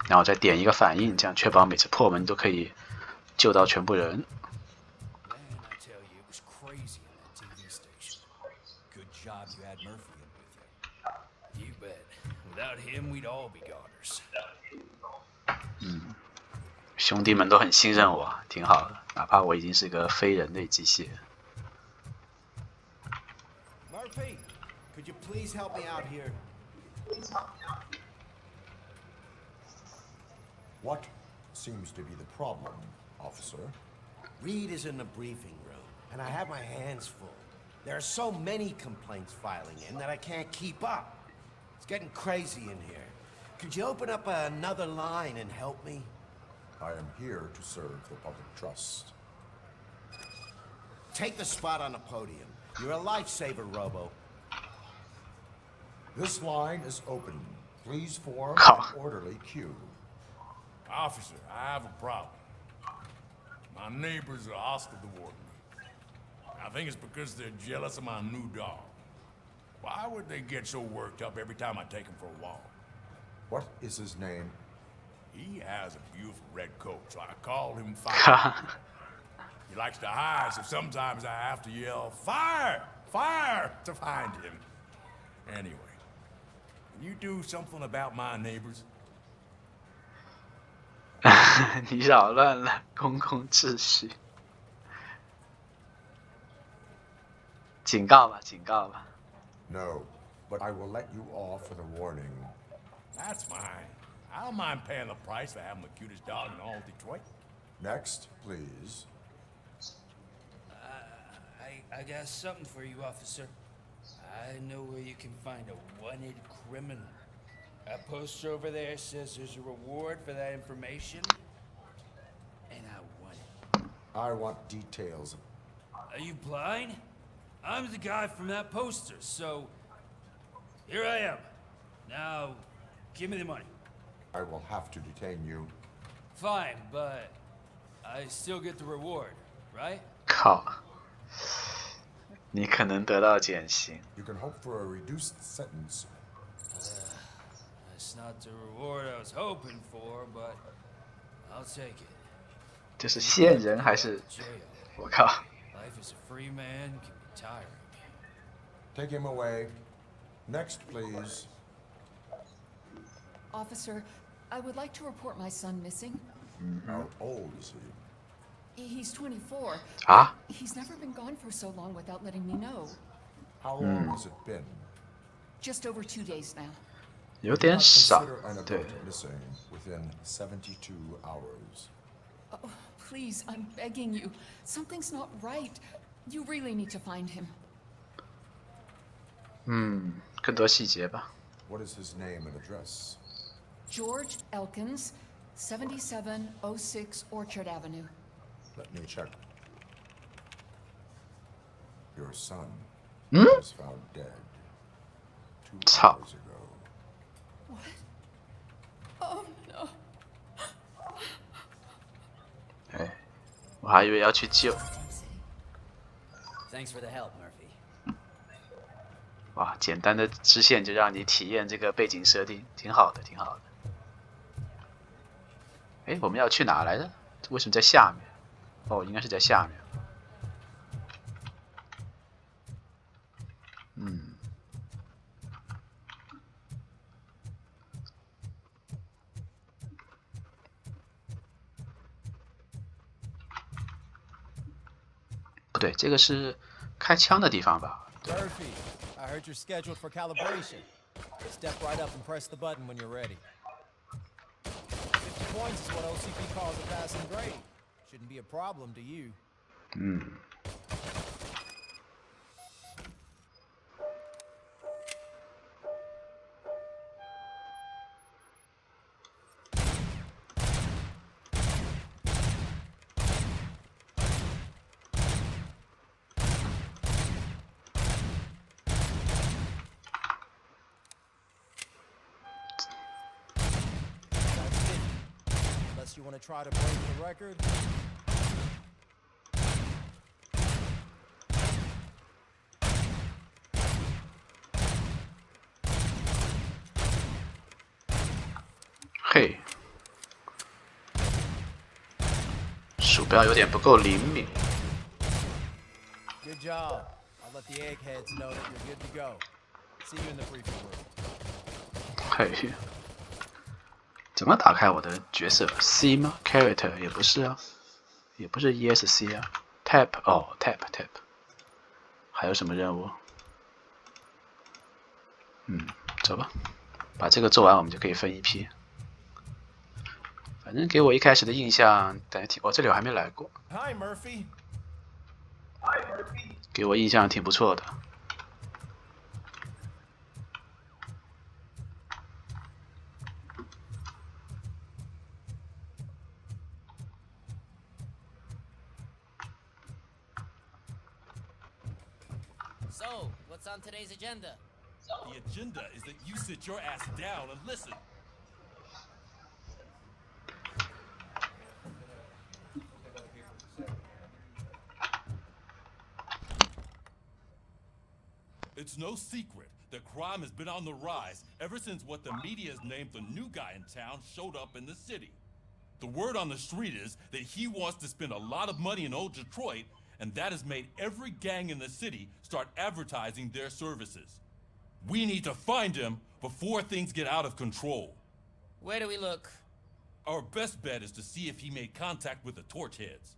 然后再点一个反应，这样确保每次破门都可以救到全部人。兄弟们都很信任我，挺好的，哪怕我已经是个非人类机械。 Murphy, could you please help me out here? What seems to be the problem, officer? Reed is in the briefing room, and I have my hands full. There are so many complaints filing in that I can't keep up. It's getting crazy in here. Could you open up another line and help me? I am here to serve the public trust. Take the spot on the podium. You're a lifesaver, Robo. This line is open. Please form an orderly queue. Officer, I have a problem. My neighbors are hostile toward me. I think it's because they're jealous of my new dog. Why would they get so worked up every time I take him for a walk? What is his name? He has a beautiful red coat, so I call him Fire. He likes to hide, so sometimes I have to yell, Fire! Fire! to find him. Anyway, can you do something about my neighbors? 你扰乱了公共秩序。警告吧，警告吧。No, but I will let you off with a warning. That's fine. I don't mind paying the price for having the cutest dog in all Detroit. Next, please. I got something for you, officer. I know where you can find a wanted criminal. That poster over there says there's a reward for that information, and I want it. I want details. Are you blind? I'm the guy from that poster, so here I am. Now, give me the money. I will have to detain you. Fine, but I still get the reward, right? 靠，你可能得到减刑。 You can hope for a reduced sentence. That's not the reward I was hoping for, but I'll take it. 这是线人还是？我靠！ Life as a free man can be tiring. Take him away. Next, please. Officer, I would like to report my son missing. How old is he? He's 24. Ah? He's never been gone for so long without letting me know. How long has it been? Just over 2 days now. 有点少， Consider an 对。 adult missing within 72 hours. Oh, please, I'm begging you. Something's not right. You really need to find him. 更多细节吧。 What is his name and address? George Elkins, 7706 Orchard Avenue. Let me check. Your son 嗯？ was found dead 2 操！ hours ago. What? Oh no. 哎，我还以为要去救。 Thanks for the help, Murphy. 哇，简单的支线就让你体验这个背景设定，挺好的，挺好的。哎，我们要去哪来着？为什么在下面？哦，应该是在下面。不对，这个是开枪的地方吧？ Murphy, I heard you're scheduled for calibration. Step right up and press the button when you're ready. 50 points is what OCP calls a passing grade. Shouldn't be a problem to you. 'Unless you want to try to break the record. 嘿，鼠标有点不够灵敏。 Good job. I'll let the eggheads know that you're good to go. See you in the briefing room. 嘿，怎么打开我的角色 ？C 吗 ？Character 也不是啊，也不是 ESC 啊。Tab 哦 ，Tab。还有什么任务？走吧，把这个做完，我们就可以分一批。反正给我一开始的印象，感觉挺……这里我还没来过。Hi, Murphy. 给我印象挺不错的。So, what's on today's agenda? The agenda is that you sit your ass down and listen. It's no secret that crime has been on the rise ever since what the media has named the new guy in town showed up in the city. The word on the street is that he wants to spend a lot of money in old Detroit, and that has made every gang in the city start advertising their services. We need to find him before things get out of control. Where do we look? Our best bet is to see if he made contact with the torch heads.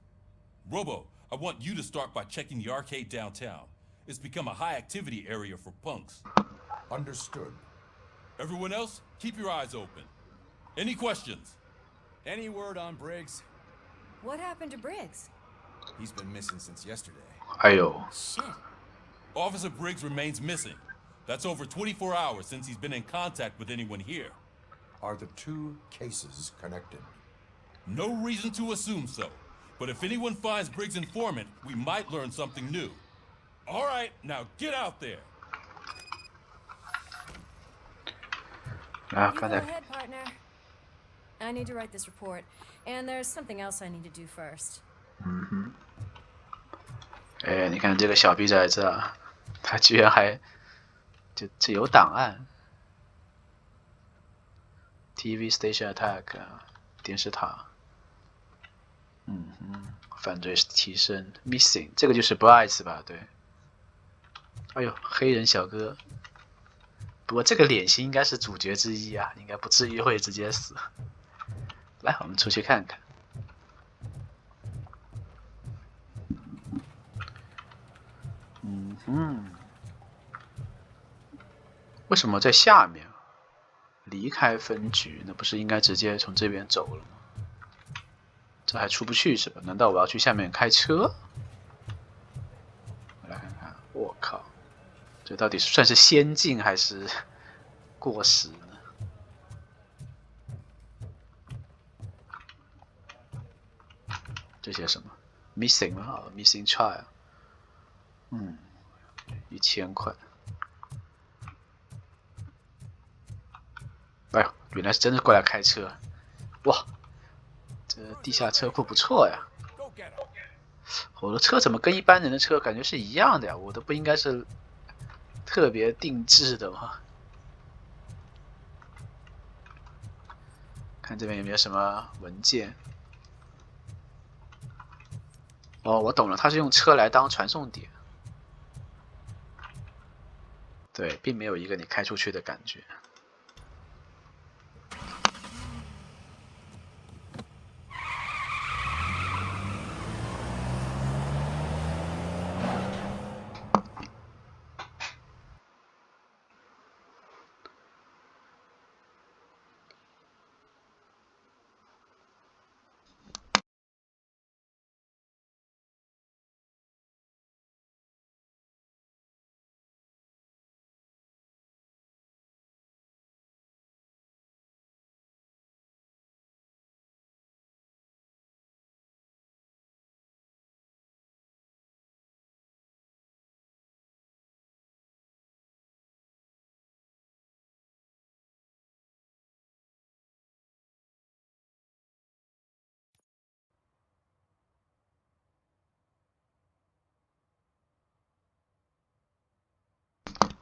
Robo, I want you to start by checking the arcade downtown. It's become a high-activity area for punks. Understood. Everyone else, keep your eyes open. Any questions? Any word on Briggs? What happened to Briggs? He's been missing since yesterday. Ayo. Shit. Officer Briggs remains missing. That's over 24 hours since he's been in contact with anyone here. Are the two cases connected? No reason to assume so. But if anyone finds Briggs' informant, we might learn something new. All right, now get out there. You go ahead, partner. I need to write this report, and there's something else I need to do first. 哎，你看这个小逼崽子啊，他居然还这有档案 ，TV station attack 电视塔，犯罪提升 missing 这个就是 Bryce 吧？对。哎呦，黑人小哥，不过这个脸型应该是主角之一啊，应该不至于会直接死。来，我们出去看看。为什么在下面？离开分局，那不是应该直接从这边走了吗？这还出不去是吧？难道我要去下面开车？我来看看，我靠，这到底算是先进还是过时呢？这些什么 missing 吗？啊 ，missing child， 1000块。哎呦，原来是真的过来开车，哇，这地下车库不错呀。我的车怎么跟一般人的车感觉是一样的呀？我的不应该是特别定制的吗？看这边有没有什么文件。哦，我懂了，他是用车来当传送点。对，并没有一个你开出去的感觉。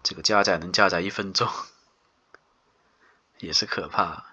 这个加载能加载1分钟，也是可怕。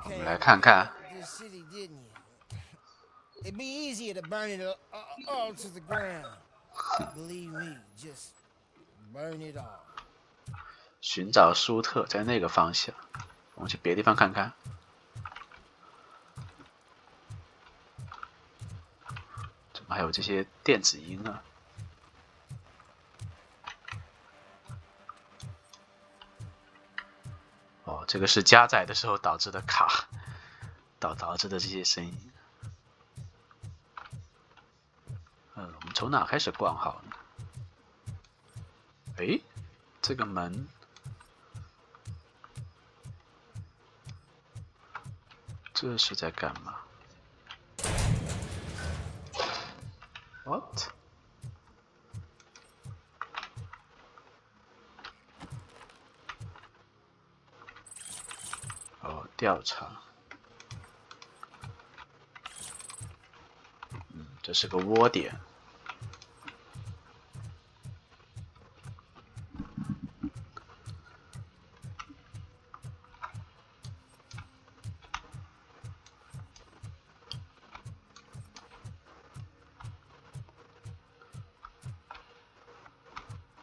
我们来看看。 This city, didn't you? It'd be easier to burn it all to the ground. Believe me, just burn it all. 寻找舒特在那个方向，我们去别的地方看看。怎么还有这些电子音啊？哦，这个是加载的时候导致的卡，导致的这些声音。我们从哪开始逛好呢？诶，这个门。 这是在干嘛 ？What？ 哦，调查。这是个窝点。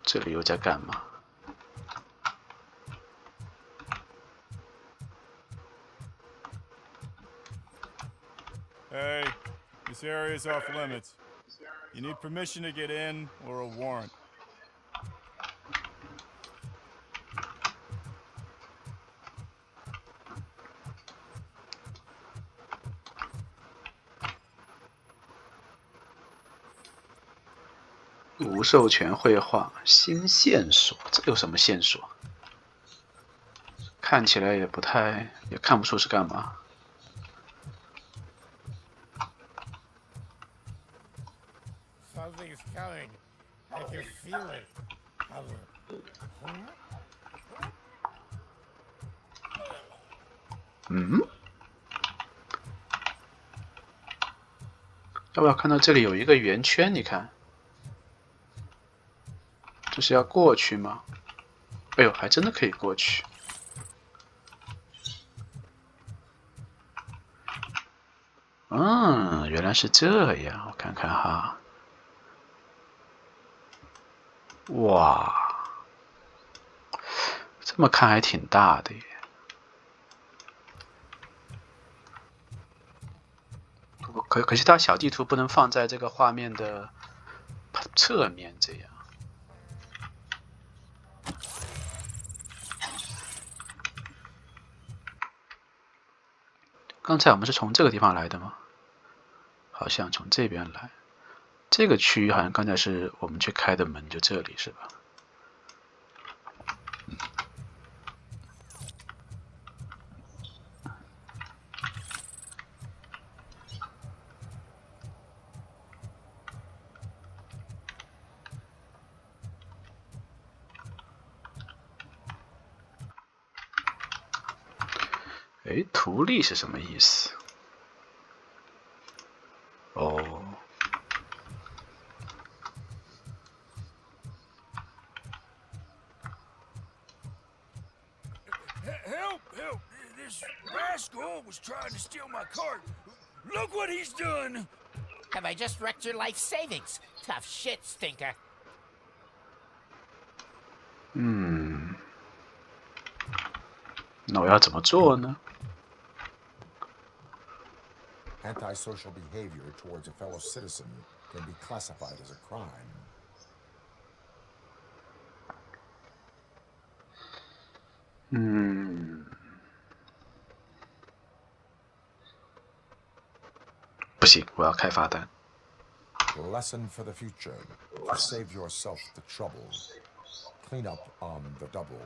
这里又在干嘛？ Hey, this area is off limits. You need permission to get in or a warrant. 无授权绘画，新线索，这有什么线索？看起来也不太，也看不出是干嘛。 Something's coming. I can feel it. 要不要看到这里有一个圆圈？你看，这是要过去吗？哎呦，还真的可以过去。原来是这样。我看看哈。哇，这么看还挺大的耶。 可惜它小地图不能放在这个画面的侧面，这样。刚才我们是从这个地方来的吗？好像从这边来。这个区域好像刚才是我们去开的门，就这里是吧？ 哎，图例是什么意思？哦， Help! Help! This rascal was trying to steal my cart. Look what he's done! Have I just wrecked your life savings? Tough shit, stinker. 那我要怎么做呢？ Antisocial behavior towards a fellow citizen can be classified as a crime. 不行，我要开罚单。 Lesson for the future: to save yourself the trouble. Clean up on the double.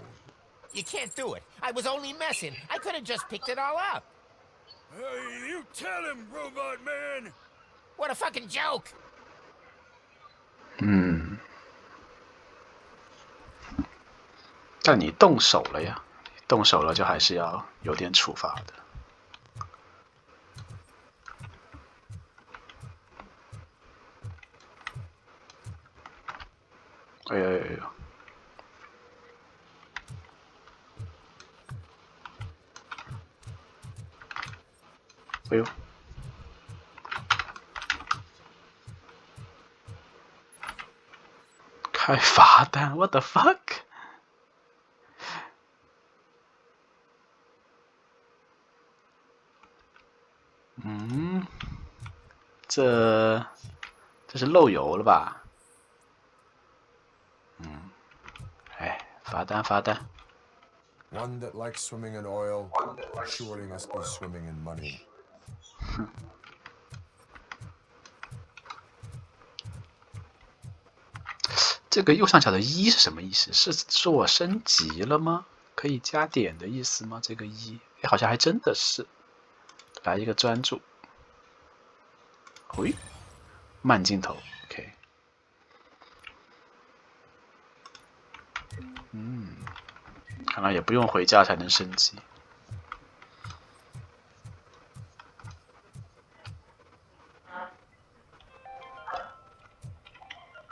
You can't do it. I was only messing. I could have just picked it all up. Hey, you tell him, Robot Man! What a fucking joke! 但你动手了呀，动手了就还是要有点处罚的。哎呦呦呦！哎呦，开罚单 ，what the fuck？ 这是漏油了吧？哎，罚单。One that likes swimming in oil surely must be swimming in money. 这个右上角的1是什么意思？是说我升级了吗？可以加点的意思吗？这个1，好像还真的是。来一个专注，喂，慢镜头 ，OK。看来也不用回家才能升级。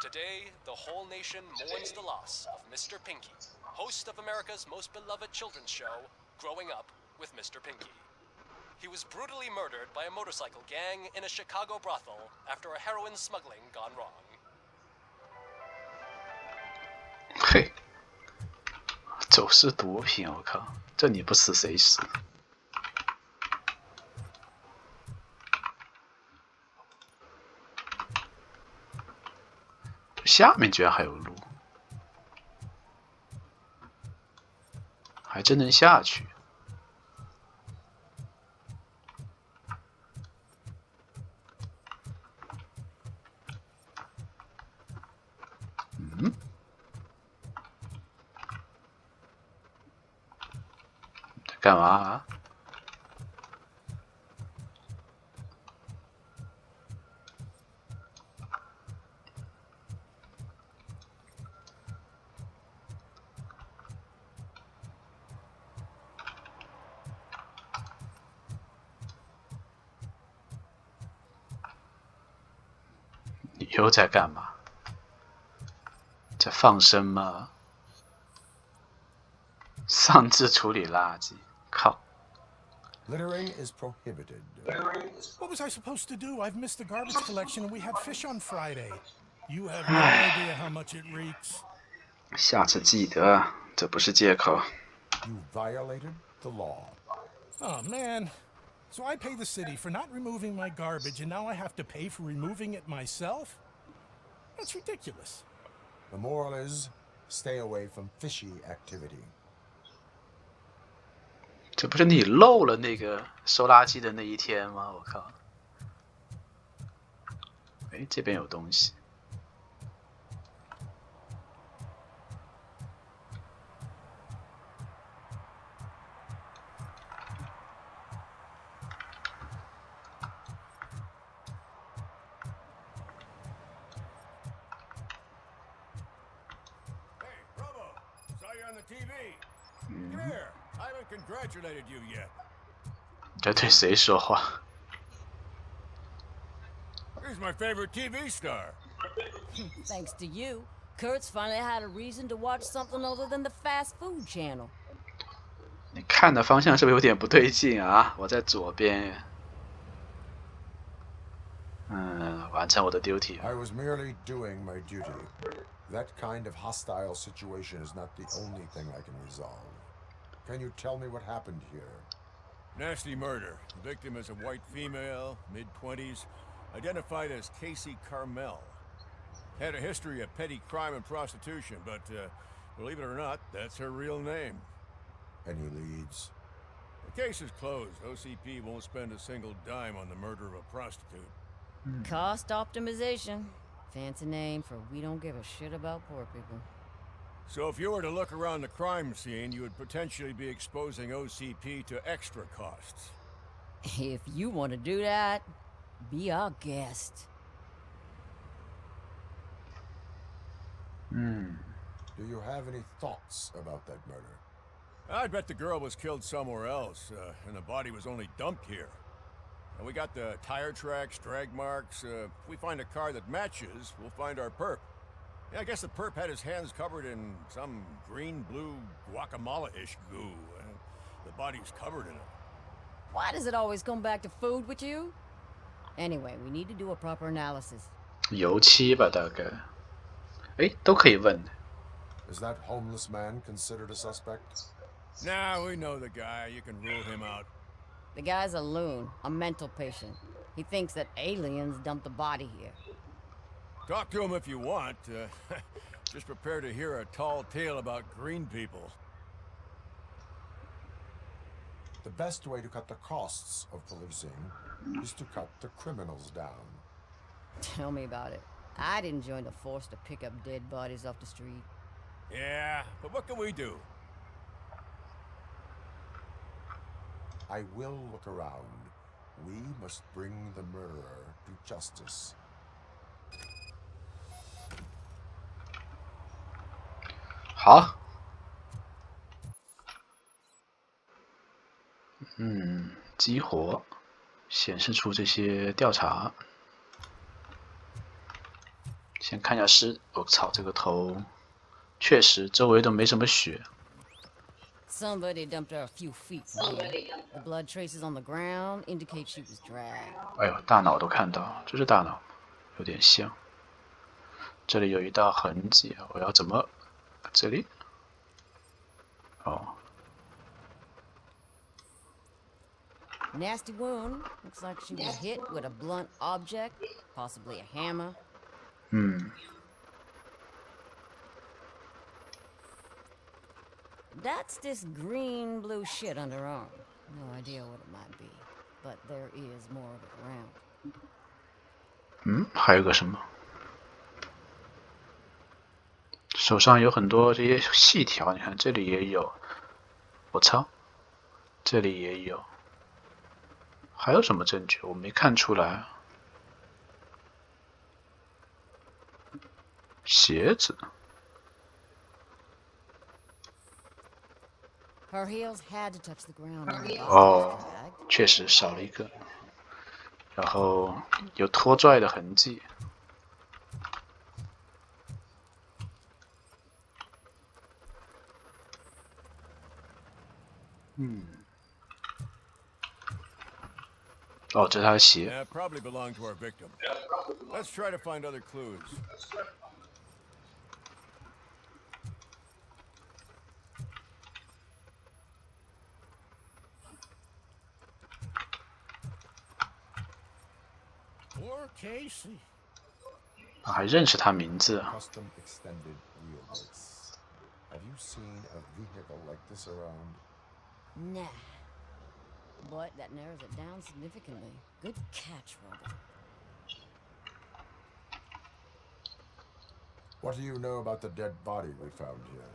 Today, the whole nation mourns the loss of Mr. Pinky, host of America's most beloved children's show, Growing Up with Mr. Pinky. He was brutally murdered by a motorcycle gang in a Chicago brothel after a heroin smuggling gone wrong. 嘿，走私毒品，我靠，这你不死谁死？下面居然还有路，还真能下去。干嘛啊？你又在干嘛？在放生吗？擅自处理垃圾，靠！ Littering is prohibited. What was I supposed to do? I've missed the garbage collection and we had fish on Friday. You have no idea how much it reeks. 下次记得，这不是借口。 You violated the law. Oh, man. So I pay the city for not removing my garbage and now I have to pay for removing it myself? That's ridiculous. The moral is, stay away from fishy activity. 这不是你漏了那个收垃圾的那一天吗？我靠！哎，这边有东西。Hey, Robo, saw you on the TV. Come here. I haven't congratulated you yet. 在对谁说话？ Here's my favorite TV star. Thanks to you, Kurt's finally had a reason to watch something other than the fast food channel. 你看的方向是不是有点不对劲啊？我在左边。完成我的 duty。 I was merely doing my duty. That kind of hostile situation is not the only thing I can resolve. Can you tell me what happened here? Nasty murder. The victim is a white female, mid-20s, identified as Casey Carmel. Had a history of petty crime and prostitution, but believe it or not, that's her real name. Any leads? The case is closed. OCP won't spend a single dime on the murder of a prostitute. Cost optimization. Fancy name for we don't give a shit about poor people. So if you were to look around the crime scene, you would potentially be exposing OCP to extra costs. If you want to do that, be our guest. Do you have any thoughts about that murder? I bet the girl was killed somewhere else, and the body was only dumped here. And we got the tire tracks, drag marks. If we find a car that matches, we'll find our perp. Yeah, I guess the perp had his hands covered in some green-blue guacamole-ish goo. The body's covered in it. Why does it always come back to food with you? Anyway, we need to do a proper analysis. 油漆吧，大概。哎，都可以问。Is that homeless man considered a suspect? Nah, we know the guy. You can rule him out. The guy's a loon, a mental patient. He thinks that aliens dumped the body here. Talk to him if you want. Just prepare to hear a tall tale about green people. The best way to cut the costs of policing is to cut the criminals down. Tell me about it. I'd join the force to pick up dead bodies off the street. Yeah, but what can we do? I will look around. We must bring the murderer to justice. 好。激活，显示出这些调查。先看一下尸，我操，这个头确实周围都没什么血。Somebody dumped her a few feet from here. The blood traces on the ground indicate she was dragged. 哎呦，大脑都看到，这是大脑，有点像。这里有一道痕迹，我要怎么？这里？哦。Nasty wound. Looks like she was hit with a blunt object, possibly a hammer. That's this green-blue shit on her arm. No idea what it might be, but there is more of it around. 还有个什么？手上有很多这些细条，你看这里也有。我操，这里也有。还有什么证据？我没看出来。鞋子。Her heels had to touch the ground. 哦，确实少了一个。然后有拖拽的痕迹。哦，这是他的鞋。Yeah, probably belong to our victim. Let's try to find other clues. Poor Casey. 还认识他名字。Custom extended wheelbase. Have you seen a vehicle like this around? Nah. But that narrows it down significantly. Good catch, Robert. What do you know about the dead body we found here?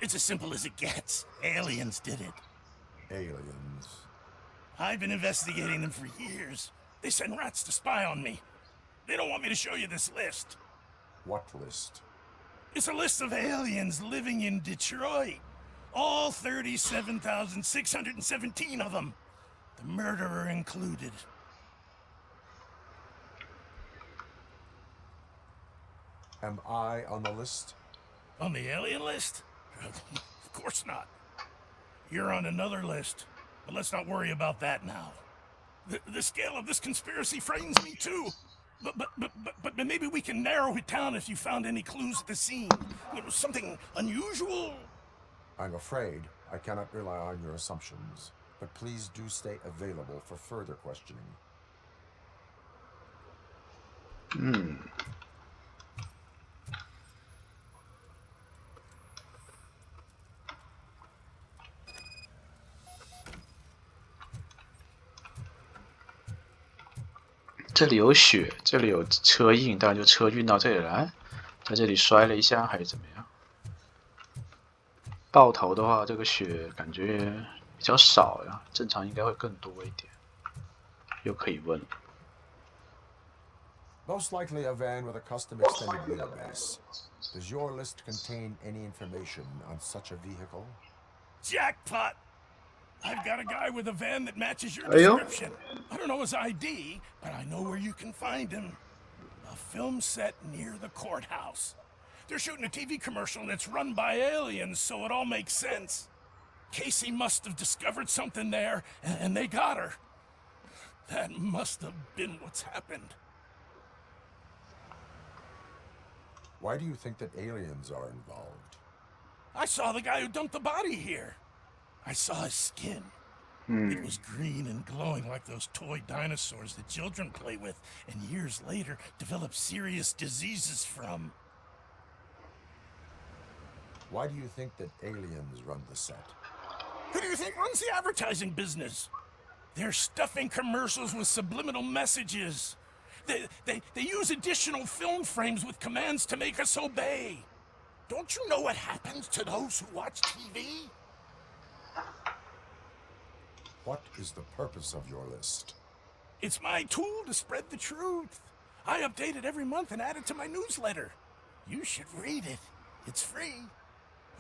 It's as simple as it gets. Aliens did it. Aliens? I've been investigating them for years. They send rats to spy on me. They don't want me to show you this list. What list? It's a list of aliens living in Detroit. All 37,617 of them. The murderer included. Am I on the list? On the alien list? Of course not. You're on another list. But let's not worry about that now. The scale of this conspiracy frightens me too. But maybe we can narrow it down if you found any clues at the scene. Something unusual? I'm afraid I cannot rely on your assumptions, but please do stay available for further questioning. 这里有血，这里有车印，当然就车运到这里来，在这里摔了一下还是怎么样？爆头的话，这个血感觉比较少呀，正常应该会更多一点。又可以问。Most likely a van with a custom extended wheelbase. Does your list contain any information on such a vehicle? Jackpot! I've got a guy with a van that matches your description. I don't know his ID, but I know where you can find him. A film set near the courthouse. They're shooting a TV commercial that's run by aliens, so it all makes sense. Casey must have discovered something there, and they got her. That must have been what's happened. Why do you think that aliens are involved? I saw the guy who dumped the body here. I saw his skin. It was green and glowing like those toy dinosaurs that children play with, and years later develop serious diseases from. Why do you think that aliens run the set? Who do you think runs the advertising business? They're stuffing commercials with subliminal messages. They use additional film frames with commands to make us obey. Don't you know what happens to those who watch TV? What is the purpose of your list? It's my tool to spread the truth. I update it every month and add it to my newsletter. You should read it. It's free.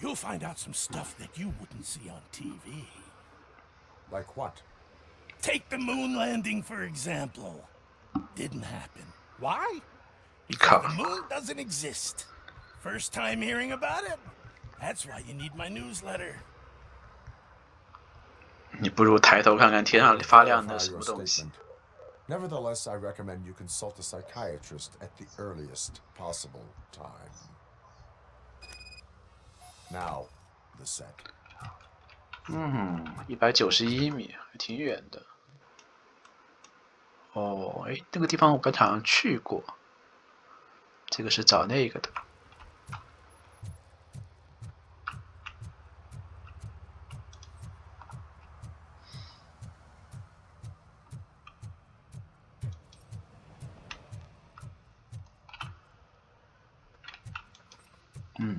You'll find out some stuff that you wouldn't see on TV. Like what? Take the moon landing, for example. Didn't happen. Why? Because the moon doesn't exist. First time hearing about it? That's why you need my newsletter. 你不如抬头看看天上发亮的什么东西。 Nevertheless, I recommend you consult a psychiatrist at the earliest possible time. Now, the set. 191米，还挺远的。哦，哎，那个地方我刚才好像去过。这个是找那个的。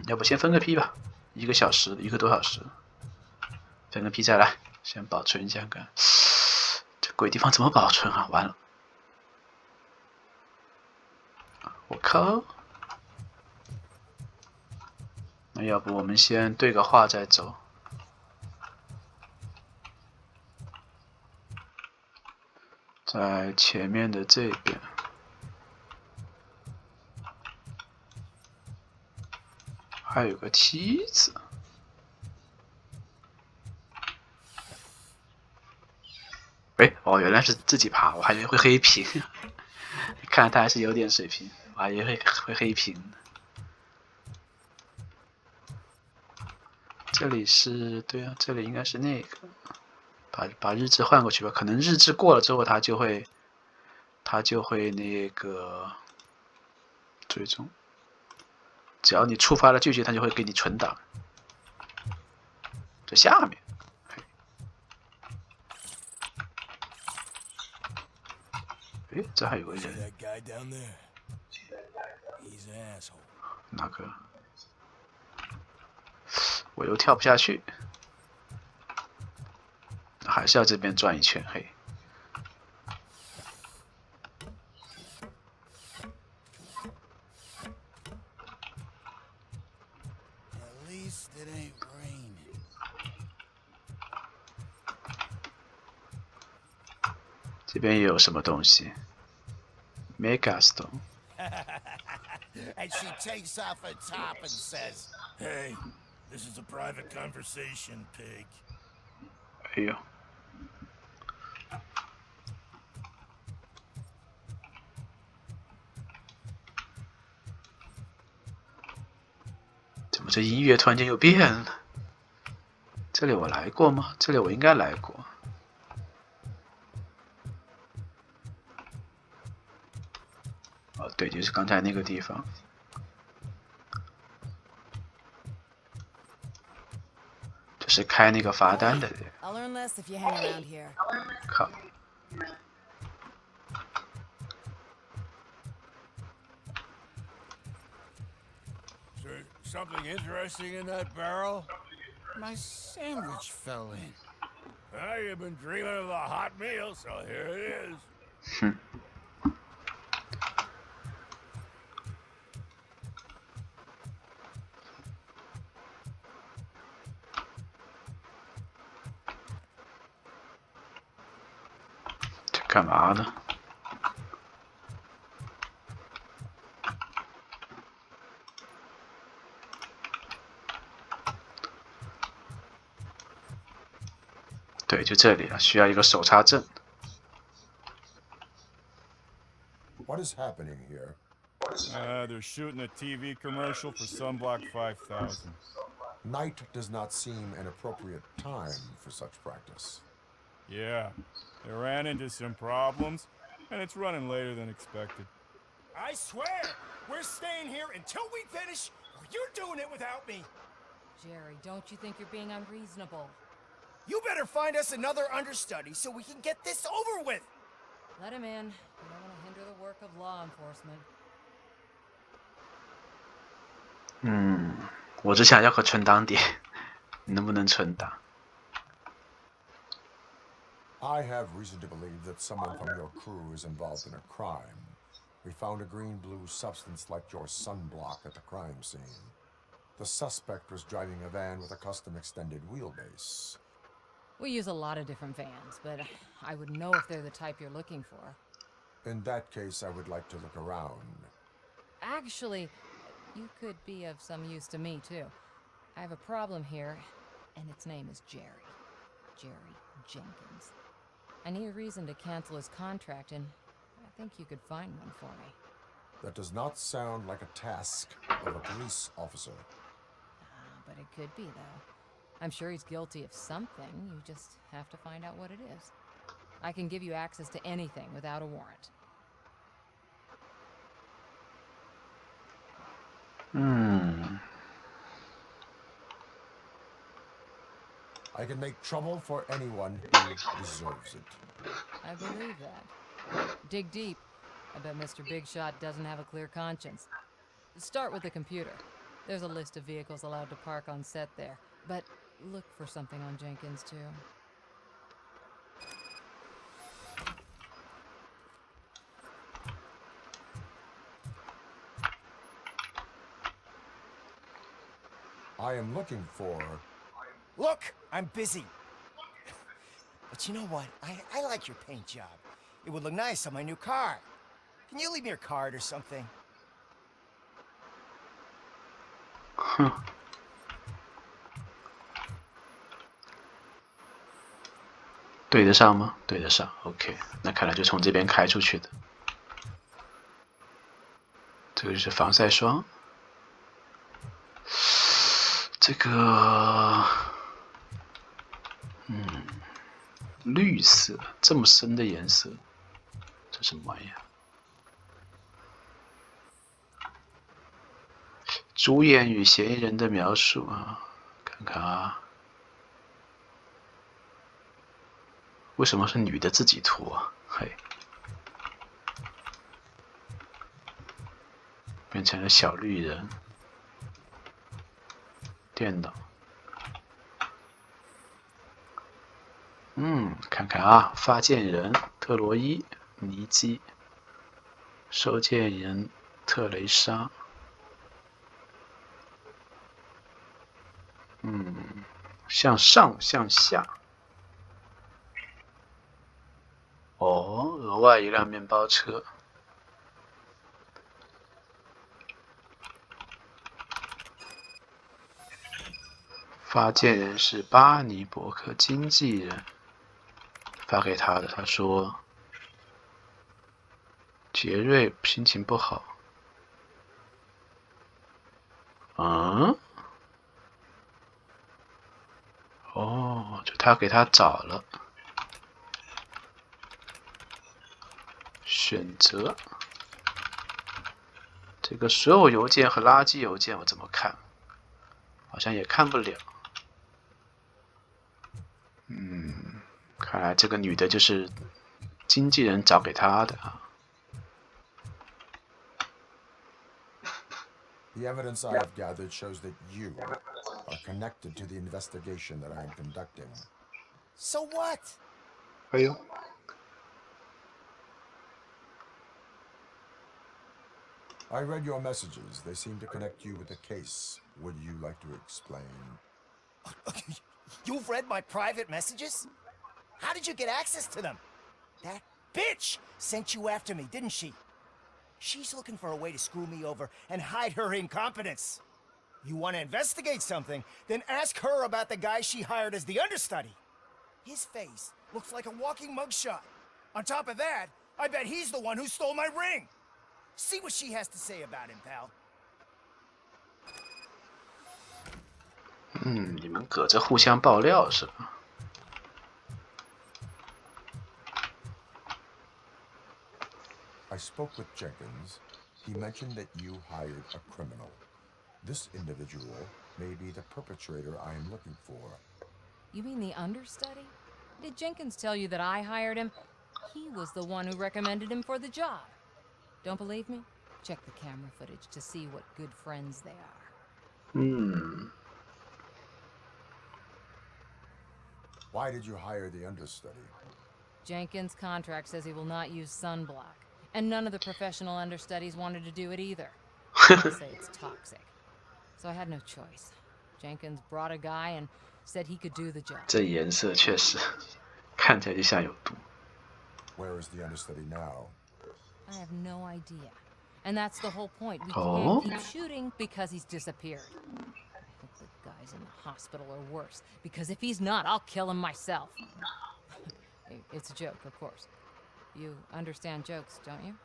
要不先分个批吧，1个小时，1个多小时，分个批再来，先保存一下看。这鬼地方怎么保存啊？完了，我靠！那要不我们先对个话再走。在前面的这边。 还有个梯子，哎，哦，原来是自己爬，我还以为会黑屏，看来他还是有点水平，我还以为会黑屏。这里是对啊，这里应该是那个，把日志换过去吧，可能日志过了之后，它就会那个追踪。 只要你触发了剧情，它就会给你存档。这下面，哎，这还有个人。哪个？我又跳不下去，还是要这边转一圈，嘿。 这边有什么东西 ？Megastone。 And she takes off her top and says, "Hey, this is a private conversation, pig." 哎呦！怎么这音乐突然间又变了？这里我来过吗？这里我应该来过。 哦，对，就是刚才那个地方，就是开那个罚单的人。靠！ Is there something interesting in that barrel? My sandwich fell in. Well, you've been dreaming of a hot meal, so here it is. 干嘛呢？对，就这里啊，需要一个手插证。What is happening here? They're shooting a TV commercial for Sunblock 5000. Night does not seem an appropriate time for such practice. Yeah, they ran into some problems, and it's running later than expected. I swear, we're staying here until we finish, or you're doing it without me. Jerry, don't you think you're being unreasonable? You better find us another understudy so we can get this over with. Let him in. You don't want to hinder the work of law enforcement. 我只想要个存档点，你能不能存档？ I have reason to believe that someone from your crew is involved in a crime. We found a green-blue substance like your sunblock at the crime scene. The suspect was driving a van with a custom extended wheelbase. We use a lot of different vans, but I would know if they're the type you're looking for. In that case, I would like to look around. Actually, you could be of some use to me, too. I have a problem here, and its name is Jerry. Jerry Jenkins. I need a reason to cancel his contract, and I think you could find one for me. That does not sound like a task of a police officer. But it could be, though. I'm sure he's guilty of something. You just have to find out what it is. I can give you access to anything without a warrant. I can make trouble for anyone who deserves it. I believe that. Dig deep. I bet Mr. Big Shot doesn't have a clear conscience. Start with the computer. There's a list of vehicles allowed to park on set there. But look for something on Jenkins, too. I am looking for... Look, I'm busy. But you know what? I like your paint job. It would look nice on my new car. Can you leave me your card or something? 对得上吗？对得上 ，OK， 那看来就从这边开出去的。这个就是防晒霜，这个，绿色，这么深的颜色，这什么玩意儿？主演与嫌疑人的描述啊，看看啊。 为什么是女的自己涂啊？嘿，变成了小绿人。电脑，看看啊，发件人特洛伊、尼基，收件人特蕾莎。向上向下。 哦，额外一辆面包车。发件人是巴尼伯克经纪人发给他的，他说杰瑞心情不好。哦，就他给他找了。 选择这个所有邮件和垃圾邮件我怎么看？好像也看不了。看来这个女的就是经纪人找给她的啊。The evidence I have gathered shows that you are connected to the investigation that I am conducting. So what? 哎呦。 I read your messages. They seem to connect you with the case. Would you like to explain? You've read my private messages? How did you get access to them? That bitch sent you after me, didn't she? She's looking for a way to screw me over and hide her incompetence. You want to investigate something, then ask her about the guy she hired as the understudy. His face looks like a walking mugshot. On top of that, I bet he's the one who stole my ring. See what she has to say about him, pal. 你们搁着互相爆料是吧？ I spoke with Jenkins. He mentioned that you hired a criminal. This individual may be the perpetrator I am looking for. You mean the understudy? Did Jenkins tell you that I hired him? He was the one who recommended him for the job. Don't believe me? Check the camera footage to see what good friends they are. Why did you hire the understudy? Jenkins' contract says he will not use sunblock, and none of the professional understudies wanted to do it either. They say it's toxic. So I had no choice. Jenkins brought a guy and said he could do the job. 这颜色确实看起来就像有毒。 Where is the understudy now? I have no idea. And that's the whole point. We can't keep shooting because he's disappeared. I hope the guy's in the hospital or worse, because if he's not, I'll kill him myself. It's a joke, of course. You understand jokes, don't you?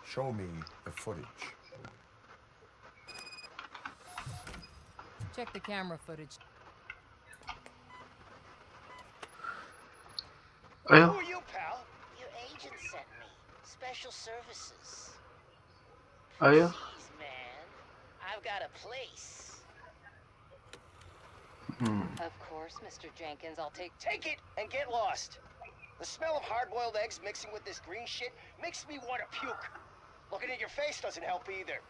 Show me the footage. Check the camera footage. Who are you, pal? Your agent sent me. Special services. Jeez, man. I've got a place. Of course, Mr. Jenkins, I'll take it and get lost. The smell of hard-boiled eggs mixing with this green shit makes me want to puke. Looking at your face doesn't help either.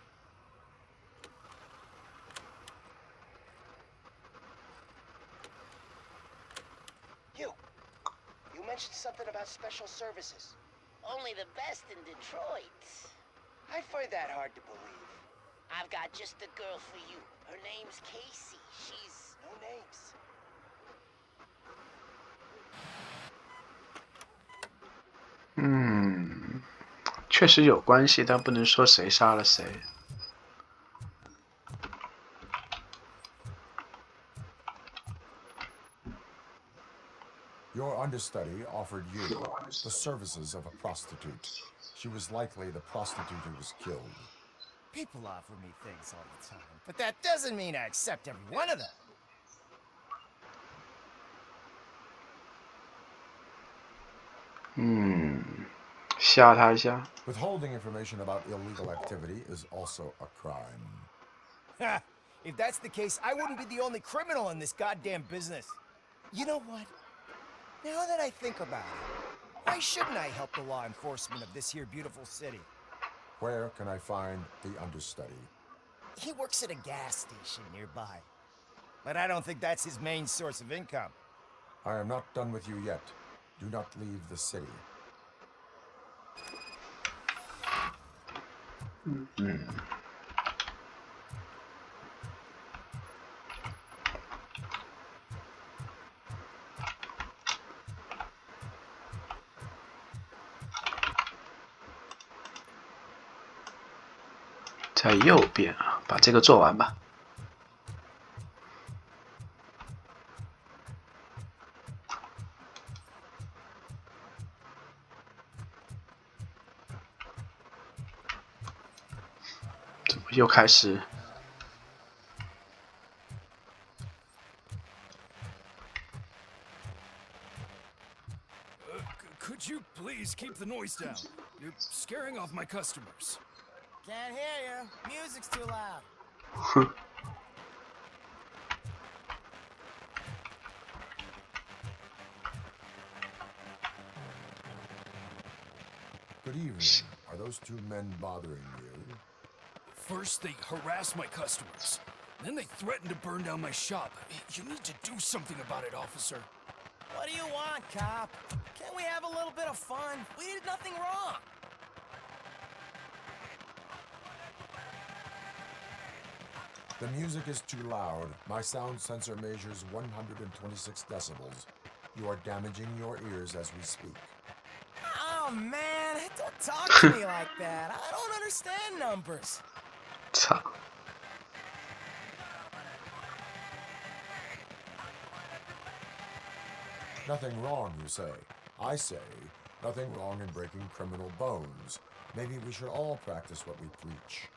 You mentioned something about special services. Only the best in Detroit. I find that hard to believe. I've got just the girl for you. Her name's Casey. She's... No names. Hmm. 确实有关系，但不能说谁杀了谁。 Your understudy offered you the services of a prostitute. She was likely the prostitute who was killed. People offer me things all the time, but that doesn't mean I accept every one of them. Withholding information about illegal activity is also a crime. Ha! If that's the case, I wouldn't be the only criminal in this goddamn business. You know what? Now that I think about it, why shouldn't I help the law enforcement of this here beautiful city? Where can I find the understudy? He works at a gas station nearby. But I don't think that's his main source of income. I am not done with you yet. Do not leave the city. Mm-hmm. 在右边啊，把这个做完吧。怎么又开始？ Could you please keep the noise down? You're scaring off my customers. Can't hear you. Music's too loud. Good evening. Are those two men bothering you? First, they harass my customers. Then they threaten to burn down my shop. You need to do something about it, officer. What do you want, cop? Can't we have a little bit of fun? We did nothing wrong. The music is too loud. My sound sensor measures 126 decibels. You are damaging your ears as we speak. Oh, man. Don't talk to me like that. I don't understand numbers. 操！ Nothing wrong, you say. I say, nothing wrong in breaking criminal bones. Maybe we should all practice what we preach.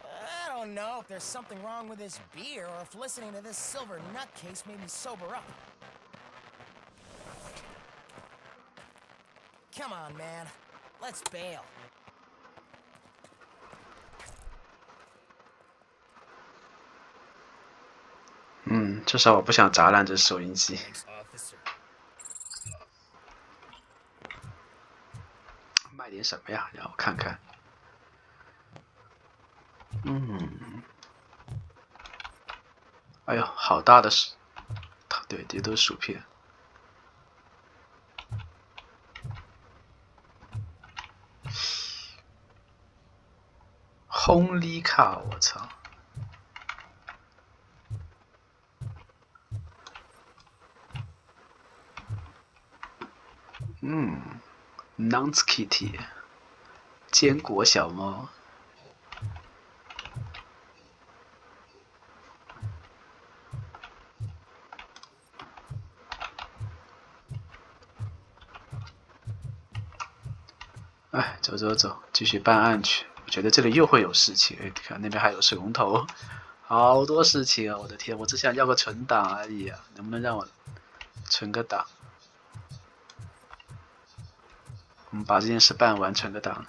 I don't know if there's something wrong with this beer or if listening to this silver nutcase made me sober up. Come on, man. Let's bail. 至少我不想砸烂这收音机。卖点什么呀？让我看看。哎呦，好大的薯，对，这都是薯片。轰力卡，我操！Nance Kitty， 坚果小猫。哎，走走走，继续办案去。我觉得这里又会有事情。哎，看那边还有水龙头，好多事情啊！我的天，我只想要个存档而已啊，能不能让我存个档？我们把这件事办完，存个档。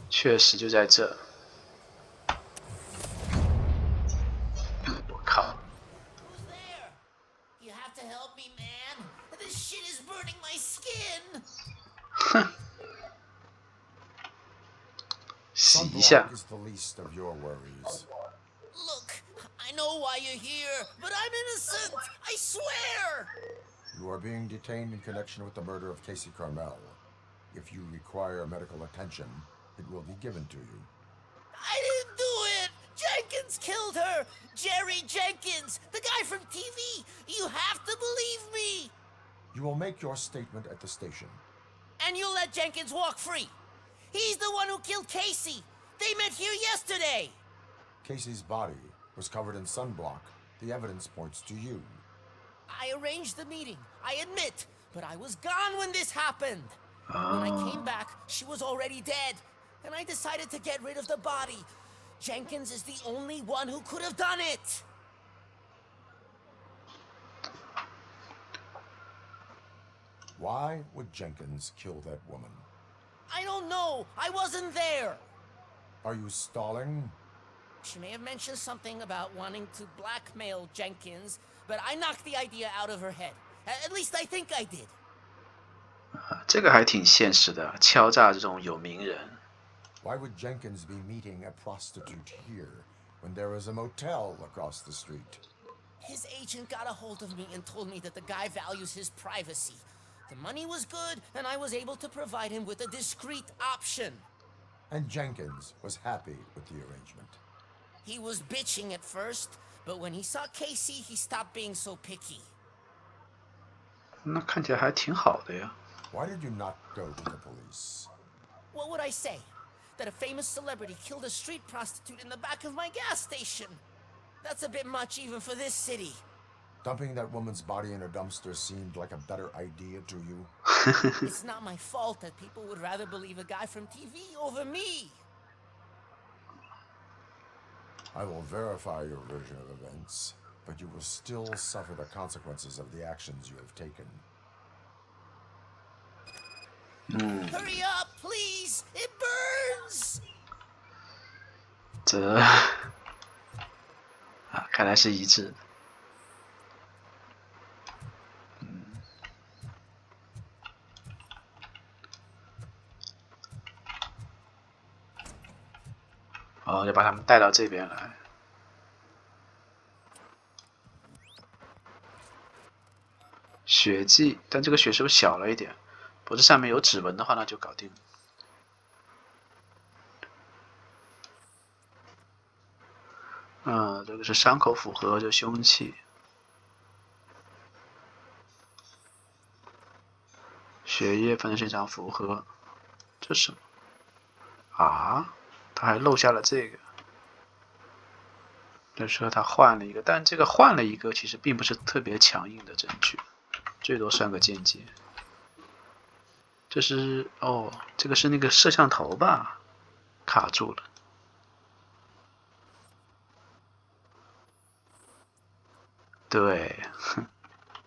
确实就在这。我靠！哼。洗一下。I know why you're here, but I'm innocent! I swear! You are being detained in connection with the murder of Casey Carmel. If you require medical attention, it will be given to you. I didn't do it! Jenkins killed her! Jerry Jenkins! The guy from TV! You have to believe me! You will make your statement at the station. And you'll let Jenkins walk free! He's the one who killed Casey! They met here yesterday! Casey's body was covered in sunblock. The evidence points to you. I arranged the meeting, I admit, but I was gone when this happened. When I came back, she was already dead, and I decided to get rid of the body. Jenkins is the only one who could have done it. Why would Jenkins kill that woman? I don't know. I wasn't there. Are you stalling? She may have mentioned something about wanting to blackmail Jenkins, but I knocked the idea out of her head. At least I think I did. 这个还挺现实的，敲诈这种有名人。Why would Jenkins be meeting a prostitute here when there is a motel across the street? His agent got a hold of me and told me that the guy values his privacy. The money was good, and I was able to provide him with a discreet option. And Jenkins was happy with the arrangement. He was bitching at first, but when he saw Casey, he stopped being so picky. 那看起来还挺好的呀。Why did you not go to the police? What would I say? That a famous celebrity killed a street prostitute in the back of my gas station? That's a bit much even for this city. Dumping that woman's body in a dumpster seemed like a better idea to you? It's not my fault that people would rather believe a guy from TV over me. I will verify your version of events, but you will still suffer the consequences of the actions you have taken. Hurry up, please! It burns! 这看来是一致的。就把他们带到这边来。血迹，但这个血是不是小了一点？不是上面有指纹的话，那就搞定。这个是伤口符合，就凶器。血液犯罪现场符合，这是什么？啊，他还漏下了这个。就说他换了一个，但这个换了一个其实并不是特别强硬的证据，最多算个间接。这是哦，这个是那个摄像头吧？卡住了。对，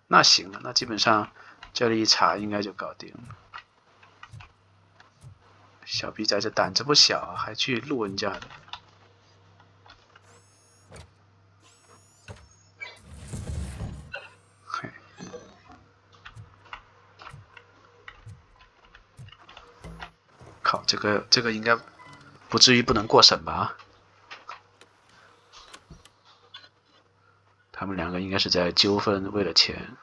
那行了，那基本上这里一查应该就搞定了。小逼崽这胆子不小啊，还去录人家的。靠，这个应该不至于不能过审吧？他们两个应该是在纠纷，为了钱。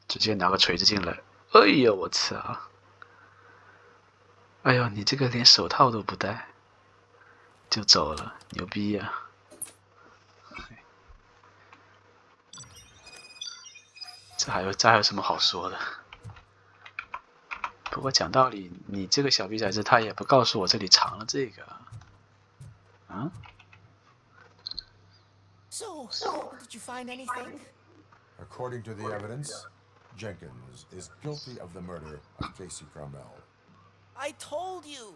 直接拿个锤子进来，哎呦我操！哎呦，你这个连手套都不戴就走了，牛逼呀！这还有什么好说的？不过讲道理，你这个小逼崽子他也不告诉我这里藏了这个，啊？ So, did you find anything? According to the evidence, Jenkins is guilty of the murder of Casey Carmel. I told you!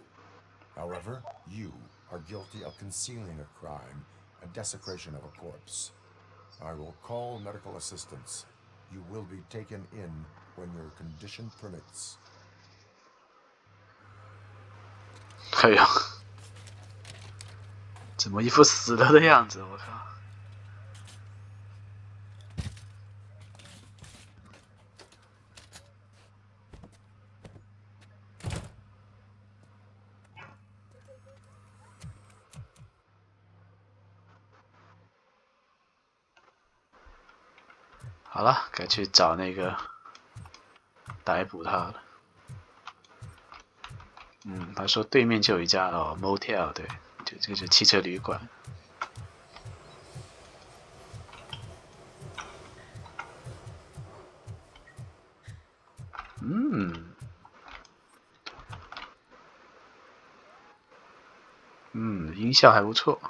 However, you are guilty of concealing a crime and desecration of a corpse. I will call medical assistance. You will be taken in when your condition permits. 哎呀，怎么一副死了的样子？我靠！好了，该去找那个逮捕他了。他说对面就有一家哦 motel， 对，就这个是汽车旅馆。音效还不错。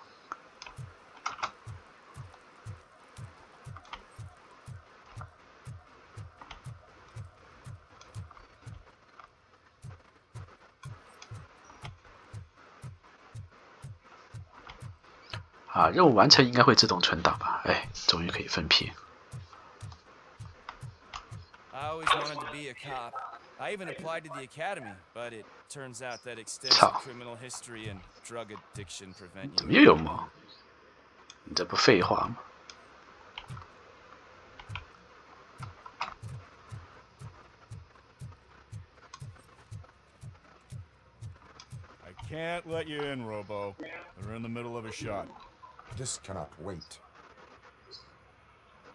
啊，任务完成应该会自动存档吧？哎，终于可以分批。I always wanted to be a cop. I even applied to the academy, but it turns out that extensive criminal history and drug addiction prevent you. 怎么又有猫？你这不废话吗？ I can't let you in, Robo. We're in the middle of a shot. This cannot wait.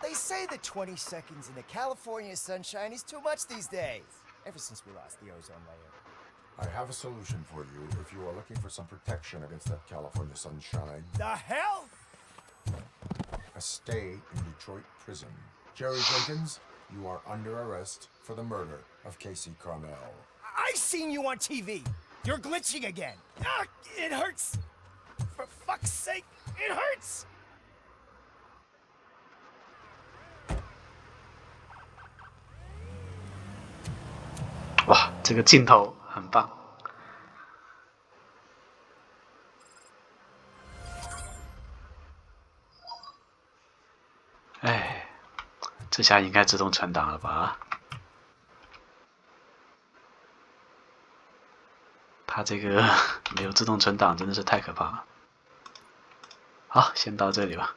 They say that 20 seconds in the California sunshine is too much these days. Ever since we lost the ozone layer. I have a solution for you if you are looking for some protection against that California sunshine. The hell? A stay in Detroit prison. Jerry Jenkins, you are under arrest for the murder of Casey Carmel. I seen you on TV. You're glitching again. Ah, it hurts. For fuck's sake, it hurts. 哇，这个镜头很棒。哎，这下应该自动存档了吧？它这个没有自动存档真的是太可怕了。好，先到这里吧。